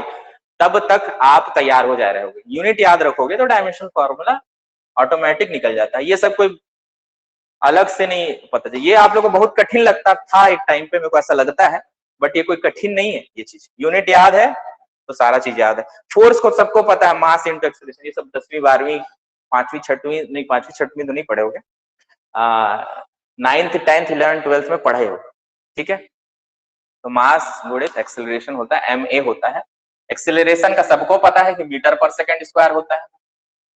तब तक आप तैयार हो जा रहे होगे। यूनिट याद रखोगे तो डायमेंशनल फॉर्मूला ऑटोमेटिक निकल जाता है। ये सब कोई अलग से नहीं पता चले। ये आप लोगों को बहुत कठिन लगता था एक टाइम पे, मेरे को ऐसा लगता है, बट ये कोई कठिन नहीं है ये चीज। यूनिट याद है तो सारा चीज याद है। फोर्स को सबको पता है, मास इंटू एक्सेलरेशन, ये सब 10वीं 12वीं 5वीं 6वीं नहीं 5वीं 6वीं तो नहीं पढ़े होगे, 9th 10th 11th 12th में पढ़े हो, ठीक है। तो मास गुणित एक्सेलरेशन होता है, ma होता है। एक्सेलरेशन का सबको पता है कि मीटर पर सेकंड स्क्वायर होता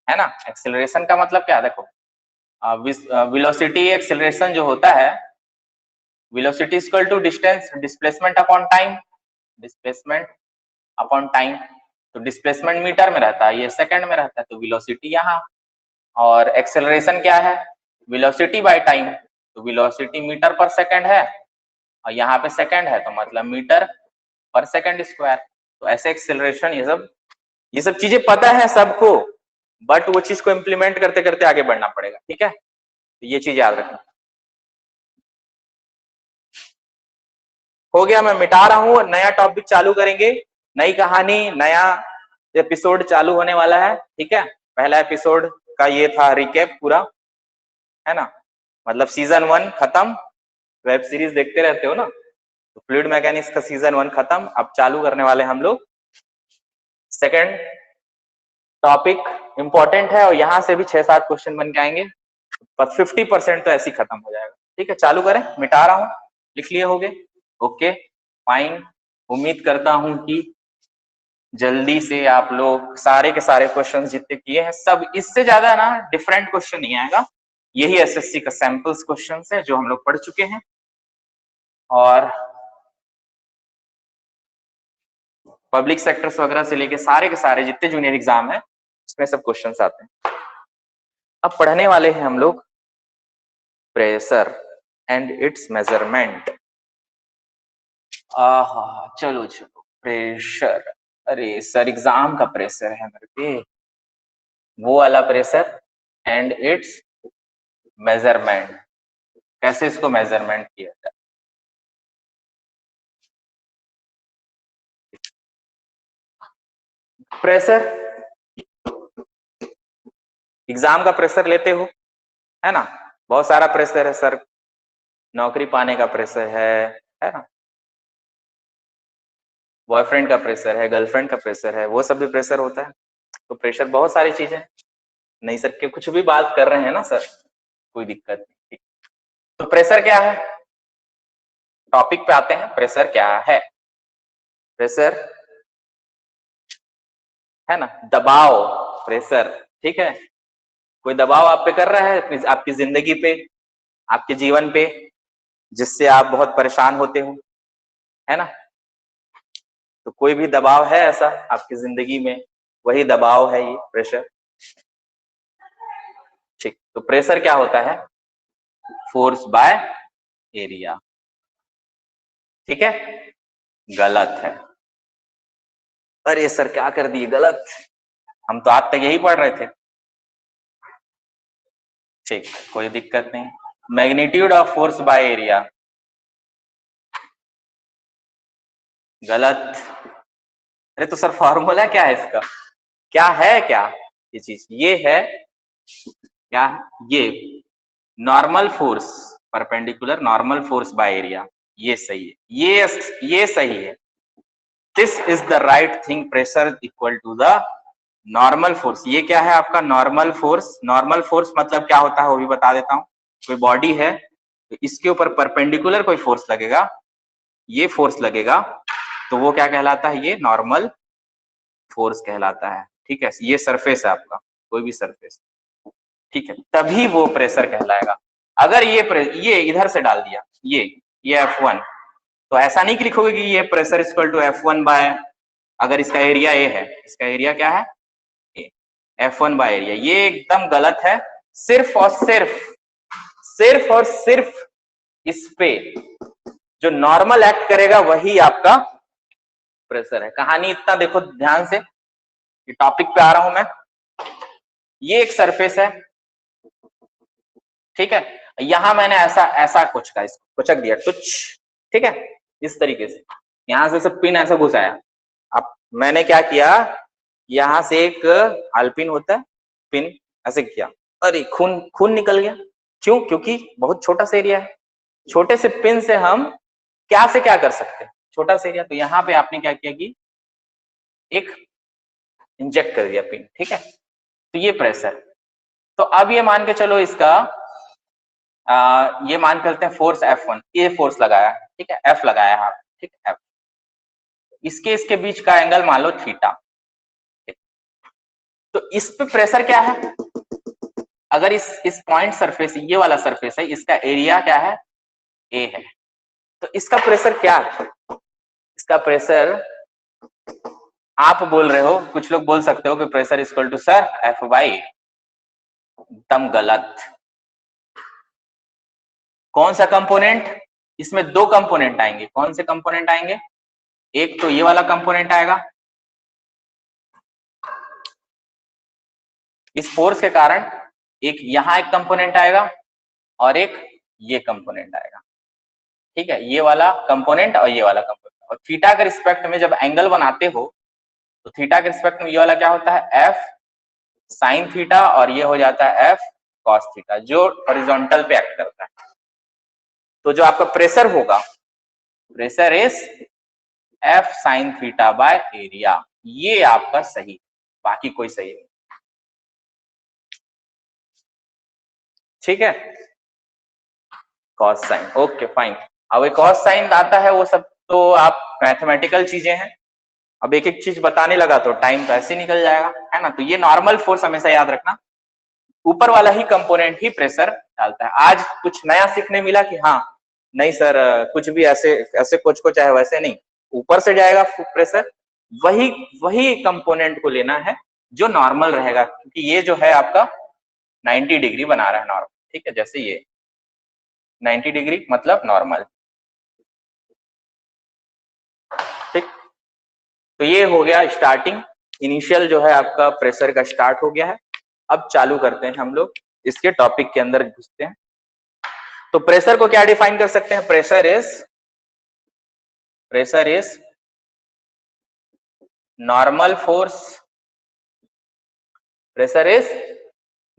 है ना। एक्सेलरेशन का मतलब क्या है, देखो वेलोसिटी एक्सेलरेशन जो होता है, velocity equal to distance displacement upon time, displacement upon time. तो डिस्प्लेसमेंट मीटर में रहता है, ये सेकंड में रहता है, तो वेलोसिटी यहाँ। और एक्सेलरेशन क्या है, वेलोसिटी बाय टाइम। तो वेलोसिटी मीटर पर सेकंड है और यहाँ पे सेकंड है, तो मतलब मीटर पर सेकंड स्क्वायर। तो ऐसे एक्सेलरेशन, ये सब चीजें पता है सबको, बट वो चीज को इम्प्लीमेंट करते करते आगे बढ़ना पड़ेगा, ठीक है। तो ये चीज याद रखना। हो गया, मैं मिटा रहा हूं, नया टॉपिक चालू करेंगे, नई कहानी, नया एपिसोड चालू होने वाला है, ठीक है। पहला एपिसोड का ये था रिकैप पूरा, है ना। मतलब सीजन 1 खत्म, वेब सीरीज देखते रहते हो ना, तो फ्लूइड मैकेनिक्स का सीजन 1 खत्म। अब चालू करने वाले हम लोग सेकेंड टॉपिक। इंपॉर्टेंट है और यहाँ से भी 6-7 क्वेश्चन बन के आएंगे, पर 50% तो ऐसे ही खत्म हो जाएगा, ठीक है। चालू करें, मिटा रहा हूं, लिख लिए होगे, ओके फाइन। उम्मीद करता हूं कि जल्दी से आप लोग सारे के सारे क्वेश्चन जितने किए हैं सब, इससे ज्यादा ना डिफरेंट क्वेश्चन नहीं आएगा। यही एसएससी का सैंपल्स क्वेश्चन है जो हम लोग पढ़ चुके हैं, और पब्लिक सेक्टर्स वगैरह से लेके सारे के सारे जितने जूनियर एग्जाम है उसमें सब क्वेश्चंस आते हैं। अब पढ़ने वाले हैं हम लोग प्रेशर एंड इट्स मेजरमेंट। चलो प्रेशर, अरे सर एग्जाम का प्रेशर है मेरे पे, वो वाला प्रेशर एंड इट्स मेजरमेंट। कैसे इसको मेजरमेंट किया जाए, प्रेशर, एग्जाम का प्रेशर लेते हो, है ना। बहुत सारा प्रेशर है सर, नौकरी पाने का प्रेशर है ना, बॉयफ्रेंड का प्रेशर है, गर्लफ्रेंड का प्रेशर है, वो सब भी प्रेशर होता है। तो प्रेशर बहुत सारी चीजें, नहीं सर के कुछ भी बात कर रहे हैं ना सर, कोई दिक्कत नहीं। तो प्रेशर क्या है, टॉपिक पे आते हैं। प्रेशर क्या है, प्रेशर है ना, दबाव, प्रेशर, ठीक है। कोई दबाव आप पे कर रहा है आपकी जिंदगी पे, आपके जीवन पे, जिससे आप बहुत परेशान होते हो, है ना। तो कोई भी दबाव है ऐसा आपकी जिंदगी में, वही दबाव है ये प्रेशर, ठीक। तो प्रेशर क्या होता है, फोर्स बाय एरिया, ठीक है। गलत है, अरे सर क्या कर दिए गलत, हम तो आज तक यही पढ़ रहे थे, ठीक, कोई दिक्कत नहीं। Magnitude of force by area, गलत। अरे तो सर फॉर्मूला क्या है इसका, क्या है, क्या ये चीज, ये है क्या, ये normal force perpendicular normal force by area, ये सही है, ये सही है। This is the right thing, pressure equal to the normal force. ये क्या है आपका नॉर्मल फोर्स, नॉर्मल फोर्स मतलब क्या होता है वो भी बता देता हूँ। कोई बॉडी है तो इसके ऊपर परपेंडिकुलर कोई फोर्स लगेगा, ये फोर्स लगेगा, तो वो क्या कहलाता है, ये नॉर्मल फोर्स कहलाता है, ठीक है। ये सरफेस है आपका, कोई भी सरफेस, ठीक है, तभी वो प्रेशर कहलाएगा। अगर ये इधर से डाल दिया, ये F1, तो ऐसा नहीं कि लिखोगे कि ये pressure equal to F1 bye, अगर इसका एरिया ए है, इसका एरिया क्या है ए, F1 बाय एरिया, ये एकदम गलत है। सिर्फ और सिर्फ इस पे जो नॉर्मल एक्ट करेगा वही आपका प्रेशर है। कहानी इतना देखो ध्यान से, ये टॉपिक पे आ रहा हूं मैं। ये एक सरफेस है, ठीक है, यहां मैंने ऐसा कुछ का इसको कुचक दिया कुछ, ठीक है, इस तरीके से यहां से सब पिन ऐसा घुसाया। अब मैंने क्या किया, यहां से एक आलपिन होता है पिन, ऐसे किया, अरे खून निकल गया। क्यों? क्योंकि बहुत छोटा सा एरिया है, छोटे से पिन से हम क्या से क्या कर सकते हैं, छोटा सा एरिया। तो यहाँ पे आपने क्या किया कि एक इंजेक्ट कर दिया पिन, ठीक है, तो ये प्रेशर। तो अब ये मान के चलो इसका ये मान के चलते हैं फोर्स F1, ये फोर्स लगाया, ठीक है, F लगाया है, ठीक है, F। इसके बीच का एंगल मान लो थीटा। तो इस पे प्रेशर क्या है, अगर इस पॉइंट सरफेस, ये वाला सरफेस है, इसका एरिया क्या है, A है, तो इसका प्रेशर क्या है, इसका प्रेशर आप बोल रहे हो, कुछ लोग बोल सकते हो कि pressure equal to sir F by, एकदम गलत। कौन सा कंपोनेंट, इसमें दो कंपोनेंट आएंगे। कौन से कंपोनेंट आएंगे, एक तो ये वाला कंपोनेंट आएगा, इस फोर्स के कारण एक यहां एक कंपोनेंट आएगा और एक ये कंपोनेंट आएगा, ठीक है, ये वाला कंपोनेंट और ये वाला कंपोनेंट। और थीटा के रिस्पेक्ट में जब एंगल बनाते हो तो थीटा के रिस्पेक्ट में ये वाला क्या होता है, F साइन थीटा, और ये हो जाता है F कॉस थीटा, जो हॉरिजॉन्टल पे एक्ट करता है। तो जो आपका प्रेशर होगा, pressure is F sine theta by area, ये आपका सही, बाकी कोई सही नहीं, ठीक है, कॉस साइन, ओके फाइन। अब कॉस साइन आता है, वो सब तो आप मैथमेटिकल चीजें हैं। अब एक एक चीज बताने लगा तो टाइम तो ऐसे निकल जाएगा, है ना। तो ये नॉर्मल फोर्स हमेशा याद रखना, ऊपर वाला ही कंपोनेंट ही प्रेशर डालता है। आज कुछ नया सीखने मिला कि हाँ नहीं सर, कुछ भी ऐसे कुछ चाहे वैसे नहीं, ऊपर से जाएगा प्रेशर, वही कंपोनेंट को लेना है जो नॉर्मल रहेगा, क्योंकि ये जो है आपका 90 डिग्री बना रहा है नॉर्मल, ठीक है, जैसे ये 90 डिग्री मतलब नॉर्मल, ठीक। तो ये हो गया स्टार्टिंग, इनिशियल जो है आपका प्रेशर का स्टार्ट हो गया है। अब चालू करते हैं हम लोग, इसके टॉपिक के अंदर घुसते हैं। तो प्रेशर को क्या डिफाइन कर सकते हैं, pressure is normal force, pressure is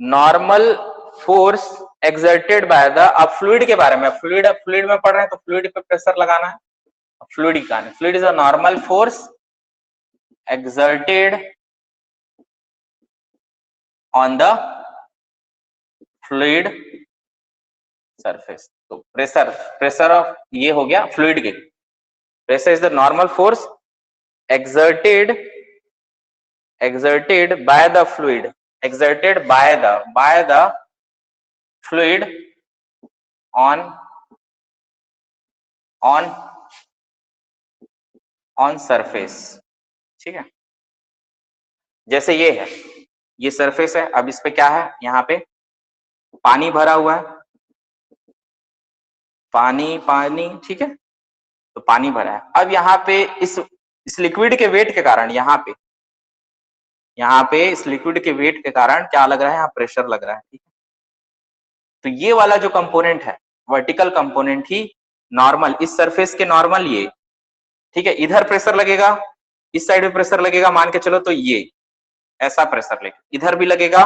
normal force exerted by the, अब फ्लूइड के बारे में, फ्लूइड में पढ़ रहे हैं तो फ्लूइड पे प्रेशर लगाना है। फ्लूइड का, fluid is a normal force exerted on the fluid surface। तो प्रेशर ऑफ, ये हो गया फ्लूइड के, pressure is the normal force exerted by the fluid, exerted by the fluid on surface, ठीक है। जैसे ये है, ये सरफेस है, अब इस पे क्या है, यहाँ पे पानी भरा हुआ है, पानी, ठीक है, तो पानी भरा है। अब यहाँ पे इस लिक्विड के वेट के कारण यहाँ पे इस लिक्विड के वेट के कारण क्या लग रहा है, यहाँ प्रेशर लग रहा है, ठीक है। तो ये वाला जो कंपोनेंट है, वर्टिकल कंपोनेंट ही नॉर्मल, इस सरफेस के नॉर्मल ये, ठीक है, इधर प्रेशर लगेगा, इस साइड में प्रेशर लगेगा, मान के चलो तो ये ऐसा प्रेशर लगेगा,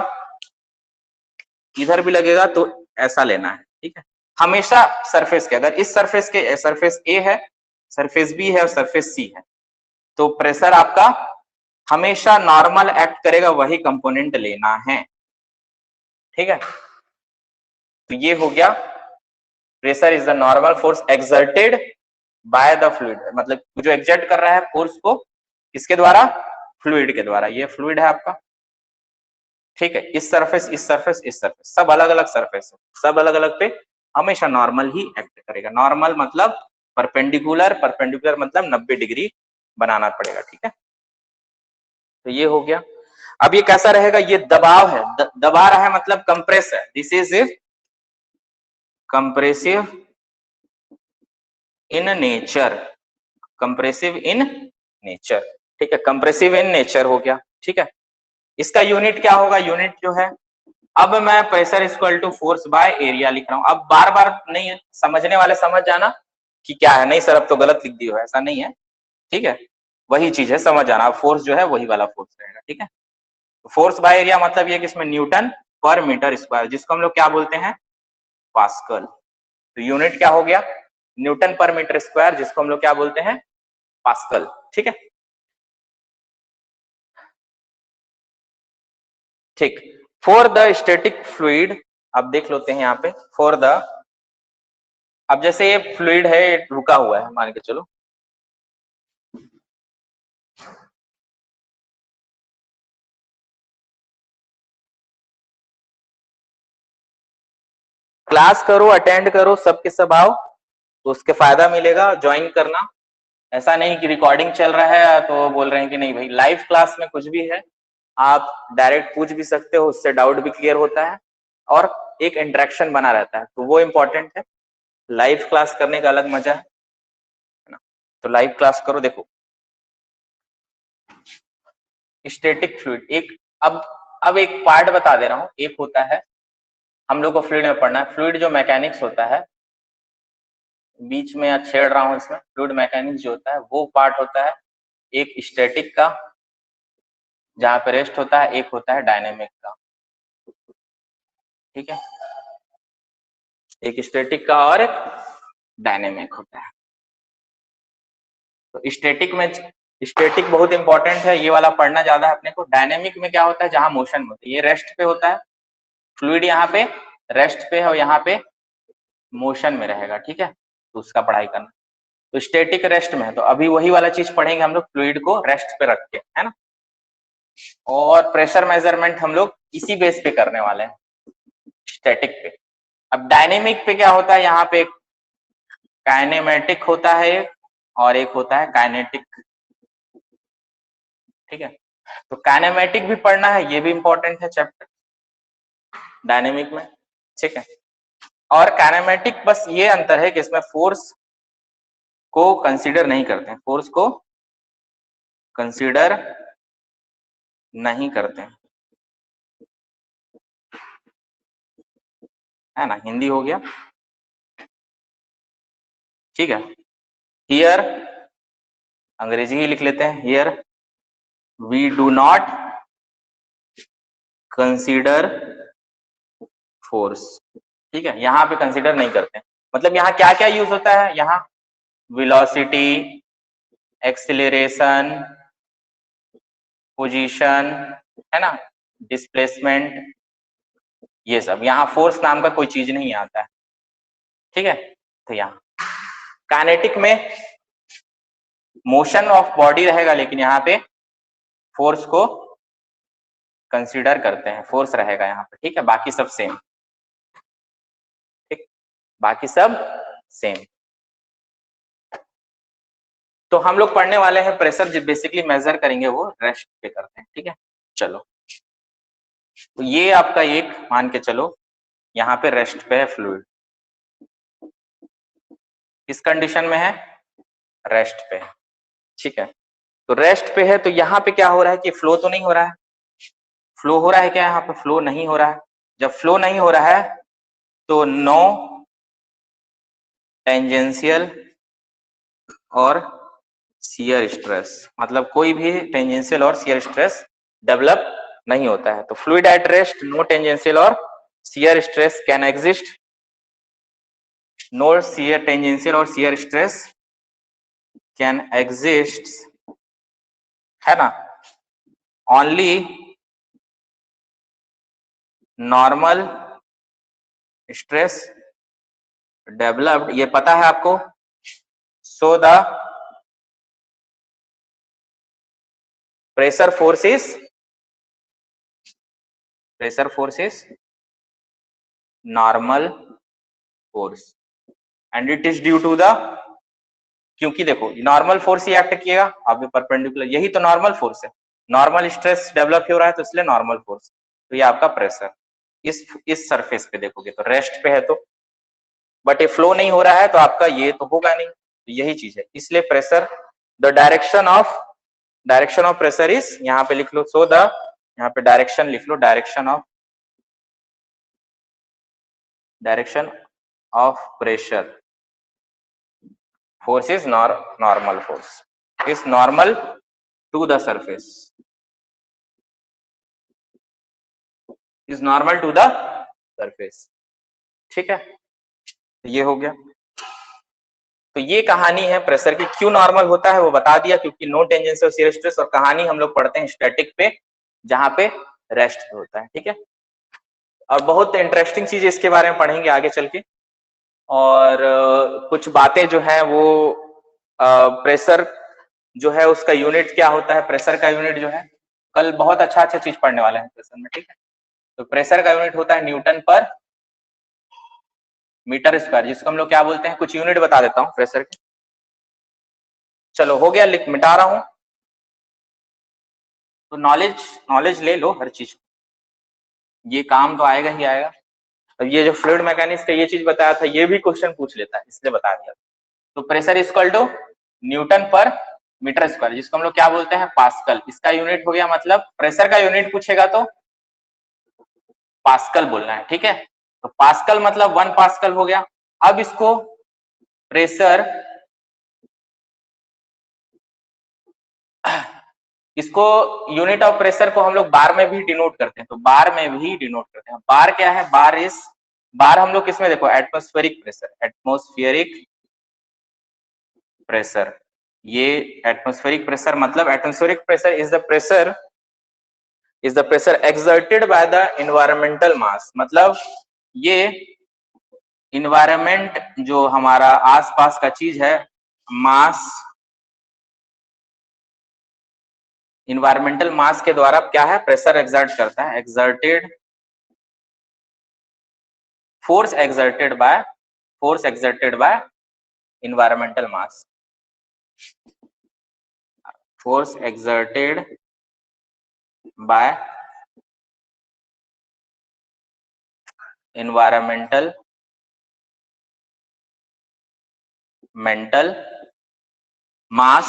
इधर भी लगेगा, तो ऐसा लेना है, ठीक है। हमेशा सरफेस के, अगर इस सरफेस ए है, सरफेस बी है और सरफेस सी है, तो प्रेशर आपका हमेशा नॉर्मल एक्ट करेगा, वही कंपोनेंट लेना है, ठीक है। तो ये हो गया, pressure is the normal force exerted by the fluid, मतलब जो एक्सर्ट कर रहा है फोर्स को किसके द्वारा, फ्लूइड के द्वारा। ये फ्लूइड है आपका, ठीक है, इस सरफेस सब अलग अलग सरफेस है, सब अलग अलग पे हमेशा नॉर्मल ही एक्ट करेगा। नॉर्मल मतलब परपेंडिकुलर मतलब 90 डिग्री बनाना पड़ेगा, ठीक है। तो ये हो गया। अब ये कैसा रहेगा, ये दबाव है, दबा रहा है मतलब कंप्रेस है, this is compressive in nature, compressive in nature, ठीक है, कंप्रेसिव इन नेचर हो गया, ठीक है। इसका यूनिट क्या होगा, यूनिट जो है, अब मैं pressure equal to force by area लिख रहा हूं, अब बार बार नहीं है, समझने वाले समझ जाना कि क्या है, नहीं सर अब तो गलत लिख दिया, ऐसा नहीं है, ठीक है, वही चीज है, समझ जाना, फोर्स जो है वही वाला फोर्स रहेगा, ठीक है। फोर्स बाय एरिया मतलब ये कि इसमें न्यूटन पर मीटर स्क्वायर, जिसको हम लोग क्या बोलते हैं, पास्कल, तो यूनिट क्या हो गया, न्यूटन पर मीटर स्क्वायर, जिसको हम लोग क्या बोलते हैं, पास्कल, ठीक है, ठीक। फॉर द स्टैटिक फ्लूइड, अब देख लेते हैं यहाँ पे, फॉर द, अब जैसे ये फ्लूइड है, रुका हुआ है, मान के चलो, क्लास करो, अटेंड करो, सबके सब आओ, तो उसके फायदा मिलेगा, ज्वाइन करना, ऐसा नहीं कि रिकॉर्डिंग चल रहा है तो बोल रहे हैं कि नहीं भाई, लाइव क्लास में कुछ भी है, आप डायरेक्ट पूछ भी सकते हो, उससे डाउट भी क्लियर होता है और एक इंटरेक्शन बना रहता है, तो वो इंपॉर्टेंट है, लाइव क्लास करने का अलग मजा है ना, तो लाइव क्लास करो। देखो स्टैटिक फ्लूइड, एक अब एक पार्ट बता दे रहा हूं, एक होता है, हम लोग को फ्लूइड में पढ़ना है, फ्लूइड जो मैकेनिक्स होता है, बीच में छेड़ रहा हूं इसमें, फ्लूइड मैकेनिक्स जो होता है वो पार्ट होता है एक स्टैटिक का, जहां पे रेस्ट होता है, एक होता है डायनेमिक का, ठीक है, एक स्टैटिक का और एक डायनेमिक होता है। तो स्टैटिक में, स्टैटिक बहुत इंपॉर्टेंट है, ये वाला पढ़ना ज्यादा है अपने को। डायनेमिक में क्या होता है, जहां मोशन में होता है, ये रेस्ट पे होता है, फ्लूइड यहाँ पे रेस्ट पे है और यहाँ पे मोशन में रहेगा, ठीक है, तो उसका पढ़ाई करना। तो स्टैटिक रेस्ट में है, तो अभी वही वाला चीज पढ़ेंगे हम लोग, फ्लूइड को रेस्ट पे रख के, है ना, और प्रेशर मेजरमेंट हम लोग इसी बेस पे करने वाले हैं, स्टैटिक पे। अब डायनेमिक पे क्या होता है, यहाँ पे काइनेमेटिक होता है और एक होता है काइनेटिक, ठीक है, तो काइनेमेटिक भी पढ़ना है, ये भी इंपॉर्टेंट है चैप्टर डायनेमिक में, ठीक है। और काइनेमेटिक बस ये अंतर है कि इसमें फोर्स को कंसीडर नहीं करते हैं, फोर्स को कंसीडर नहीं करते हैं, है ना, हिंदी हो गया, ठीक है। हियर अंग्रेजी ही लिख लेते हैं, here we do not consider force, ठीक है, यहाँ पे कंसीडर नहीं करते हैं, मतलब यहाँ क्या क्या यूज होता है, यहाँ वेलोसिटी, एक्सीलरेशन, पोजीशन, है ना, डिस्प्लेसमेंट, ये सब, यहाँ फोर्स नाम का कोई चीज नहीं आता है, ठीक है। तो यहाँ काइनेटिक में मोशन ऑफ बॉडी रहेगा, लेकिन यहाँ पे फोर्स को कंसीडर करते हैं, फोर्स रहेगा यहाँ पे, ठीक है, बाकी सब सेम, ठीक, बाकी सब सेम। तो हम लोग पढ़ने वाले हैं प्रेशर, जो बेसिकली मेजर करेंगे वो रेस्ट पे करते हैं, ठीक है। चलो, तो ये आपका एक मान के चलो, यहाँ पे रेस्ट पे है फ्लूइड, किस कंडीशन में है, रेस्ट पे है, ठीक है। तो रेस्ट पे है, तो यहाँ पे क्या हो रहा है कि फ्लो तो नहीं हो रहा है, फ्लो हो रहा है क्या, यहाँ पे फ्लो नहीं हो रहा है, जब फ्लो नहीं हो रहा है तो नो टेंजेंशियल और शियर स्ट्रेस, मतलब कोई भी टेंजेंशियल और शियर स्ट्रेस डेवलप नहीं होता है। तो fluid at rest, no tangential और shear stress can exist, no shear tangential और शियर स्ट्रेस कैन एग्जिस्ट, है ना, ओनली नॉर्मल स्ट्रेस डेवलप्ड, ये पता है आपको, so the pressure force is normal force and it is due to the, क्योंकि देखो नॉर्मल फोर्स ही एक्ट किएगा, अब परपेंडिकुलर, यही तो नॉर्मल फोर्स है, नॉर्मल स्ट्रेस डेवलप हो रहा है तो इसलिए नॉर्मल फोर्स। तो ये आपका प्रेशर इस सरफेस पे देखोगे तो रेस्ट पे है, तो बट ये फ्लो नहीं हो रहा है तो आपका ये तो होगा नहीं, तो यही चीज है। इसलिए pressure, the direction of pressure is, यहाँ पे लिख लो, सो द, यहाँ पे डायरेक्शन लिख लो, direction of pressure force is normal force is normal to the surface, is normal to the surface। ठीक है, तो ये हो गया। तो ये कहानी है प्रेशर की। क्यों नॉर्मल होता है वो बता दिया, क्योंकि नो टेंजेंशियल शियर स्ट्रेस। और कहानी हम लोग पढ़ते हैं स्टैटिक पे, जहां पे रेस्ट होता है। ठीक है, और बहुत इंटरेस्टिंग चीज इसके बारे में पढ़ेंगे आगे चल के। और कुछ बातें जो है वो प्रेशर जो है उसका यूनिट क्या होता है, प्रेशर का यूनिट जो है, कल बहुत अच्छा चीज पढ़ने वाले हैं प्रेशर में। ठीक है, तो प्रेशर का यूनिट होता है न्यूटन पर मीटर स्क्वायर, जिसको हम लोग क्या बोलते हैं, कुछ यूनिट बता देता हूं प्रेशर के। चलो हो गया, मिटा रहा हूं। तो नॉलेज ले लो हर चीज, ये काम तो आएगा ही आएगा। अब ये जो फ्लूइड मैकेनिक्स का ये चीज बताया था, ये भी क्वेश्चन पूछ लेता है, इसलिए बता दिया। तो pressure equal to Newton per metre square, जिसको हम लोग क्या बोलते हैं, पास्कल। इसका यूनिट हो गया, मतलब प्रेशर का यूनिट पूछेगा तो पास्कल बोलना है। ठीक है, तो पास्कल मतलब 1 पास्कल हो गया। अब इसको प्रेशर, इसको यूनिट ऑफ प्रेशर को हम लोग बार में भी डिनोट करते हैं, तो बार में भी डिनोट करते हैं। बार क्या है, बार हम लोग किसमें, देखो, एटमॉस्फेरिक प्रेशर। ये एटमॉस्फेरिक प्रेशर मतलब atmospheric pressure is the pressure exerted by the environmental mass. मतलब ये इन्वायरमेंट जो हमारा आसपास का चीज है, मास, इन्वायरमेंटल मास के द्वारा क्या है, प्रेशर एक्सर्ट करता है। Force exerted by environmental mass, force exerted by environmental mass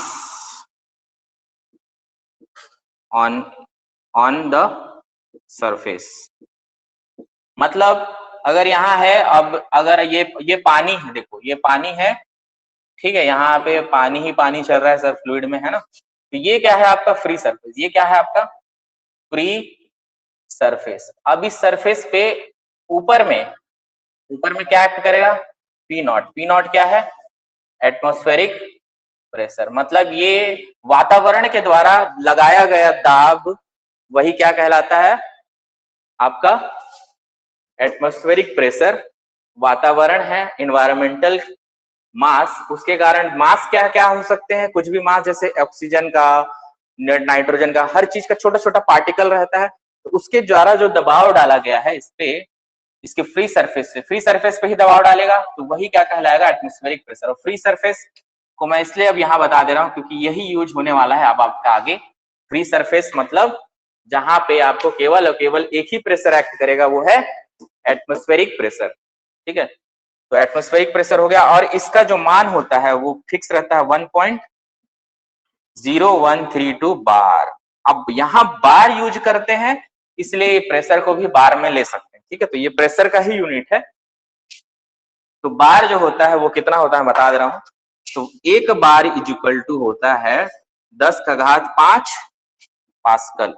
on the surface। मतलब अगर यहाँ है, अब अगर ये पानी है, देखो ये पानी है, ठीक है, यहाँ पे पानी ही पानी चल रहा है सर, फ्लूइड में है ना। तो ये क्या है आपका फ्री सरफेस, ये क्या है आपका फ्री सरफेस। अब इस सरफेस पे ऊपर में क्या एक्ट करेगा, पी नॉट क्या है, एटमॉस्फेरिक प्रेशर। मतलब ये वातावरण के द्वारा लगाया गया दाब, वही क्या कहलाता है आपका एटमॉस्फेरिक प्रेशर। वातावरण है, एनवायरमेंटल मास, उसके कारण मास क्या क्या हो सकते हैं, कुछ भी मास, जैसे ऑक्सीजन का, नाइट्रोजन का, हर चीज का छोटा छोटा पार्टिकल रहता है। तो उसके द्वारा जो दबाव डाला गया है इस पे, इसके फ्री सरफेस पे ही दबाव डालेगा, तो वही क्या कहलाएगा, एटमॉस्फेरिक प्रेशर। और फ्री सरफेस को मैं इसलिए अब यहाँ बता दे रहा हूँ क्योंकि यही यूज होने वाला है अब आपका आगे। फ्री सरफेस मतलब जहां पे आपको केवल और केवल एक ही प्रेशर एक्ट करेगा, वो है एटमॉस्फेरिक प्रेशर। ठीक है, तो एटमॉस्फेरिक प्रेशर हो गया, और इसका जो मान होता है वो फिक्स रहता है 1.0132 बार। अब यहाँ बार यूज करते हैं, इसलिए प्रेशर को भी बार में ले सकते हैं। ठीक है, तो ये प्रेशर का ही यूनिट है। तो बार जो होता है वो कितना होता है बता दे रहा हूं। तो एक बार इज इक्वल टू होता है 10⁵ पास्कल,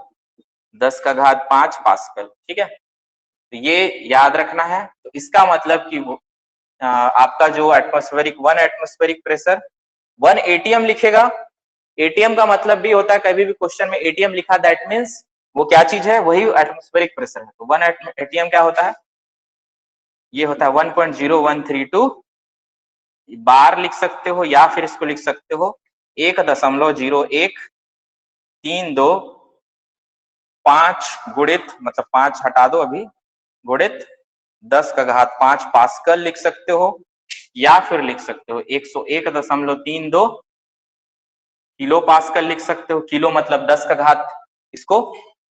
10⁵ पास्कल। ठीक है, तो ये याद रखना है। तो इसका मतलब कि वो आपका जो एटमॉस्फेरिक 1 एटमॉस्फेरिक प्रेशर 1 एटीएम लिखेगा। एटीएम का मतलब भी होता है, कभी भी क्वेश्चन में एटीएम लिखा, दैट मीन्स वो क्या चीज है, वही एटमॉस्फेरिक प्रेशर है। तो 1 एटीएम क्या होता है, ये होता है 1.0132 बार लिख सकते हो, या फिर इसको लिख सकते हो 1.0132 गुणित, मतलब 5 हटा दो अभी, गुणित 10⁵ पास्कल लिख सकते हो, या फिर लिख सकते हो 101.32 किलो पास्कल लिख सकते हो। किलो मतलब 10⁵ इसको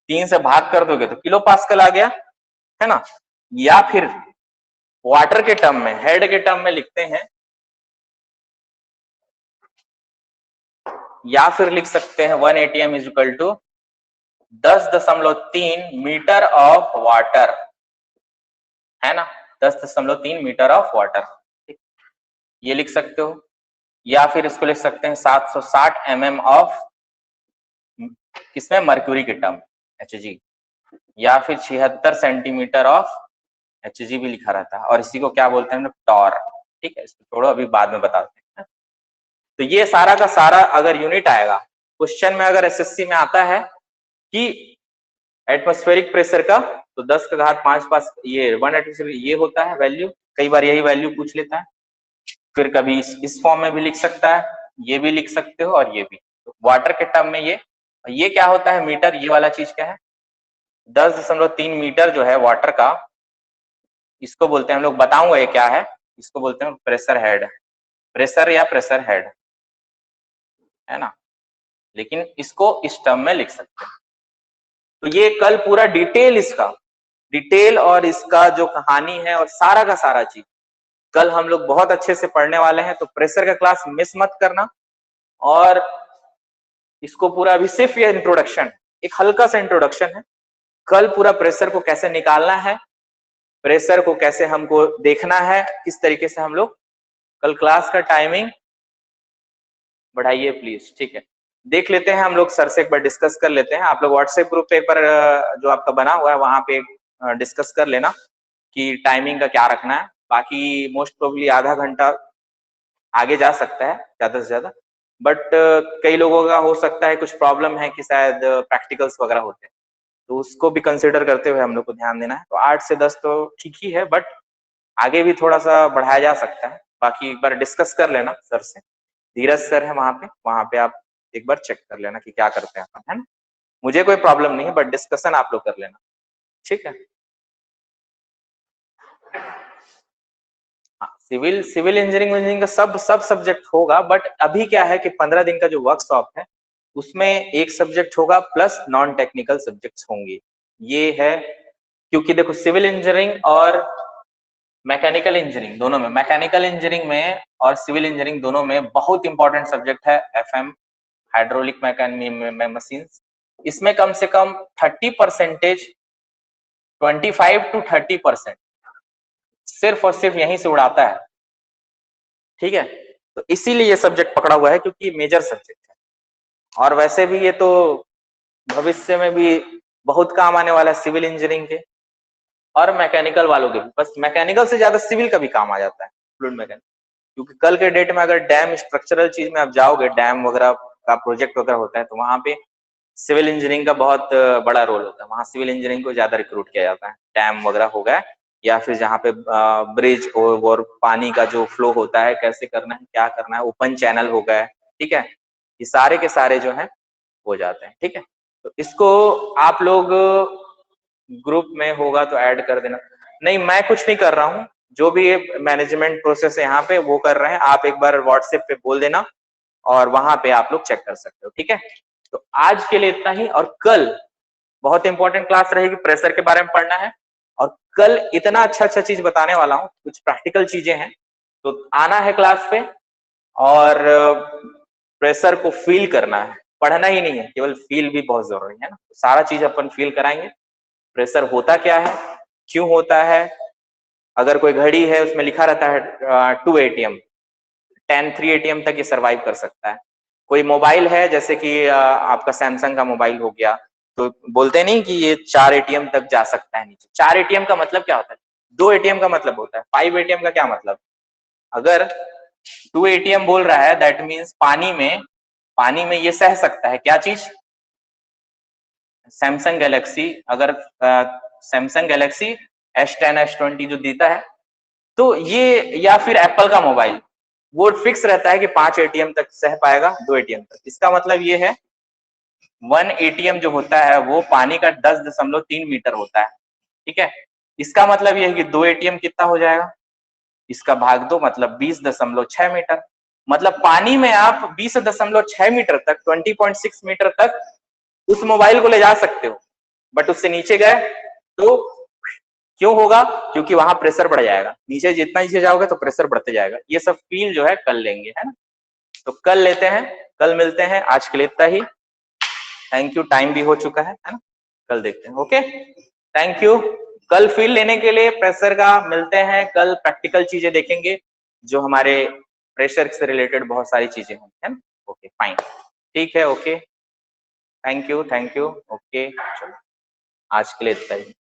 3 से भाग कर दोगे तो किलो पास्कल आ गया, है ना। या फिर वाटर के टर्म में, हेड के टर्म में लिखते हैं, या फिर लिख सकते हैं 1 ATM is equal to 10.3 metre of water, है ना, 10.3 मीटर ऑफ वाटर, ये लिख सकते हो। या फिर इसको लिख सकते हैं 760 mm ऑफ, किसमें, मर्क्यूरी के टर्म, Hg। या फिर 76 सेंटीमीटर ऑफ Hg भी लिखा रहता है, और इसी को क्या बोलते हैं, टॉर। ठीक है, इसको छोड़ो, अभी बाद में बताते हैं। तो ये सारा का सारा अगर यूनिट आएगा क्वेश्चन में, अगर एसएससी में आता है कि एटमॉस्फेरिक प्रेशर का, तो 10 का घात 5 पास, ये 1 एटमॉस्फेरिक ये होता है वैल्यू, कई बार यही वैल्यू पूछ लेता है। फिर कभी इस फॉर्म में भी लिख सकता है, ये भी लिख सकते हो, और ये भी। तो वाटर के टर्म में ये क्या होता है मीटर, ये वाला चीज क्या है, 10.3 मीटर जो है वाटर का, इसको बोलते हैं हम लोग, बताऊंगा ये क्या है, इसको बोलते हैं प्रेशर हेड, प्रेशर या प्रेशर हेड, है ना। लेकिन इसको इस टर्म में लिख सकते हैं। तो ये कल पूरा डिटेल और इसका जो कहानी है और सारा का सारा चीज कल हम लोग बहुत अच्छे से पढ़ने वाले हैं। तो प्रेशर का क्लास मिस मत करना। और इसको पूरा, अभी सिर्फ ये इंट्रोडक्शन, एक हल्का सा इंट्रोडक्शन है। कल पूरा प्रेशर को कैसे निकालना है, प्रेशर को कैसे हमको देखना है, किस तरीके से हम लोग, कल क्लास का टाइमिंग बढ़ाइए प्लीज, ठीक है। देख लेते हैं हम लोग, सर से एक बार डिस्कस कर लेते हैं। आप लोग व्हाट्सएप ग्रुप पे पर जो आपका बना हुआ है वहां पे डिस्कस कर लेना कि टाइमिंग का क्या रखना है। बाकी मोस्ट प्रोबेबली आधा घंटा आगे जा सकता है ज्यादा से ज्यादा, बट कई लोगों का हो सकता है कुछ प्रॉब्लम है कि शायद प्रैक्टिकल्स वगैरह होते हैं, तो उसको भी कंसिडर करते हुए हम लोग को ध्यान देना है। तो 8 से 10 तो ठीक ही है, बट आगे भी थोड़ा सा बढ़ाया जा सकता है। बाकी एक बार डिस्कस कर लेना सर से, धीरज सर है वहां पे आप एक बार चेक कर लेना कि क्या करते हैं अपन, है ना। मुझे कोई प्रॉब्लम नहीं है, बट डिस्कशन आप लोग कर लेना, ठीक है। सिविल इंजीनियरिंग का सब सब्जेक्ट होगा, बट अभी क्या है कि 15 दिन का जो वर्कशॉप है उसमें एक सब्जेक्ट होगा प्लस नॉन टेक्निकल सब्जेक्ट्स होंगे। ये है क्योंकि देखो सिविल इंजीनियरिंग और मैकेनिकल इंजीनियरिंग दोनों में, मैकेनिकल इंजीनियरिंग में और सिविल इंजीनियरिंग दोनों में बहुत इंपॉर्टेंट सब्जेक्ट है एफएम, हाइड्रोलिक मैकेनिक मशीन। इसमें कम से कम 30%, 25 to 30% सिर्फ और सिर्फ यहीं से उड़ाता है, ठीक है। तो इसीलिए ये सब्जेक्ट पकड़ा हुआ है क्योंकि मेजर सब्जेक्ट है। और वैसे भी ये तो भविष्य में भी बहुत काम आने वाला है सिविल इंजीनियरिंग के और मैकेनिकल वालों के भी। बस मैकेनिकल से ज्यादा सिविल का भी काम आ जाता है, फ्लूइड मैकेनिक्स। क्योंकि कल के डेट में अगर डैम स्ट्रक्चरल चीज में आप जाओगे, डैम वगैरह का प्रोजेक्ट वगैरह होता है, तो वहां पे सिविल इंजीनियरिंग का बहुत बड़ा रोल होता है। वहां सिविल इंजीनियरिंग को ज्यादा रिक्रूट किया जाता है। डैम वगैरह हो गया, या फिर जहाँ पे ब्रिज और पानी का जो फ्लो होता है कैसे करना है, क्या करना है, ओपन चैनल हो गया, ठीक है, ये सारे के सारे जो है हो जाते हैं, ठीक है। तो इसको आप लोग ग्रुप में होगा तो ऐड कर देना। नहीं, मैं कुछ नहीं कर रहा हूँ, जो भी ये मैनेजमेंट प्रोसेस है यहाँ पे वो कर रहे हैं। आप एक बार व्हाट्सएप पे बोल देना और वहां पे आप लोग चेक कर सकते हो, ठीक है। तो आज के लिए इतना ही, और कल बहुत इंपॉर्टेंट क्लास रहेगी, प्रेशर के बारे में पढ़ना है। और कल इतना अच्छा चीज बताने वाला हूँ, कुछ प्रैक्टिकल चीजें हैं, तो आना है क्लास पे और प्रेशर को फील करना है, पढ़ना ही नहीं है, केवल फील भी बहुत जरूरी है ना। सारा चीज अपन फील कराएंगे, प्रेशर होता क्या है, क्यों होता है। अगर कोई घड़ी है उसमें लिखा रहता है 2 ATM, 3 ATM तक ये सर्वाइव कर सकता है। कोई मोबाइल है जैसे कि आपका सैमसंग का मोबाइल हो गया, तो बोलते नहीं कि ये 4 ATM तक जा सकता है नीचे। 4 ATM का मतलब क्या होता है, 2 ATM का मतलब होता है। 5 ATM का क्या मतलब, अगर 2 ATM बोल रहा है दैट मीन्स पानी में ये सह सकता है क्या चीज, सैमसंग गैलेक्सी। अगर सैमसंग गैलेक्सी S10 S20 जो देता है, तो ये, या फिर एप्पल का मोबाइल, वो फिक्स रहता है कि 5 ATM तक सह पाएगा, 2 ATM तक। इसका मतलब ये है 1 ATM जो होता है वो पानी का 10.3 मीटर होता है, ठीक है। इसका मतलब ये है कि 2 ATM कितना हो जाएगा, इसका भाग 2, मतलब 20.6 मीटर। मतलब पानी में आप 20.6 मीटर तक, 20.6 मीटर तक उस मोबाइल को ले जा सकते हो, बट उससे नीचे गए तो क्यों होगा? क्योंकि वहां प्रेशर बढ़ जाएगा, नीचे जितना नीचे जाओगे तो प्रेशर बढ़ते जाएगा। ये सब फील जो है कल लेंगे, है ना? तो कल लेते हैं, कल मिलते हैं। आज के लिए इतना ही। थैंक यू, टाइम भी हो चुका है ना? कल देखते हैं। Okay, thank you. कल फील लेने के लिए प्रेशर का मिलते हैं। कल प्रैक्टिकल चीजें देखेंगे जो हमारे प्रेशर से रिलेटेड बहुत सारी चीजें हैं, है ना? ओके फाइन, ठीक है। Okay, thank you, thank you. Okay, चलो आज के लिए इतना ही।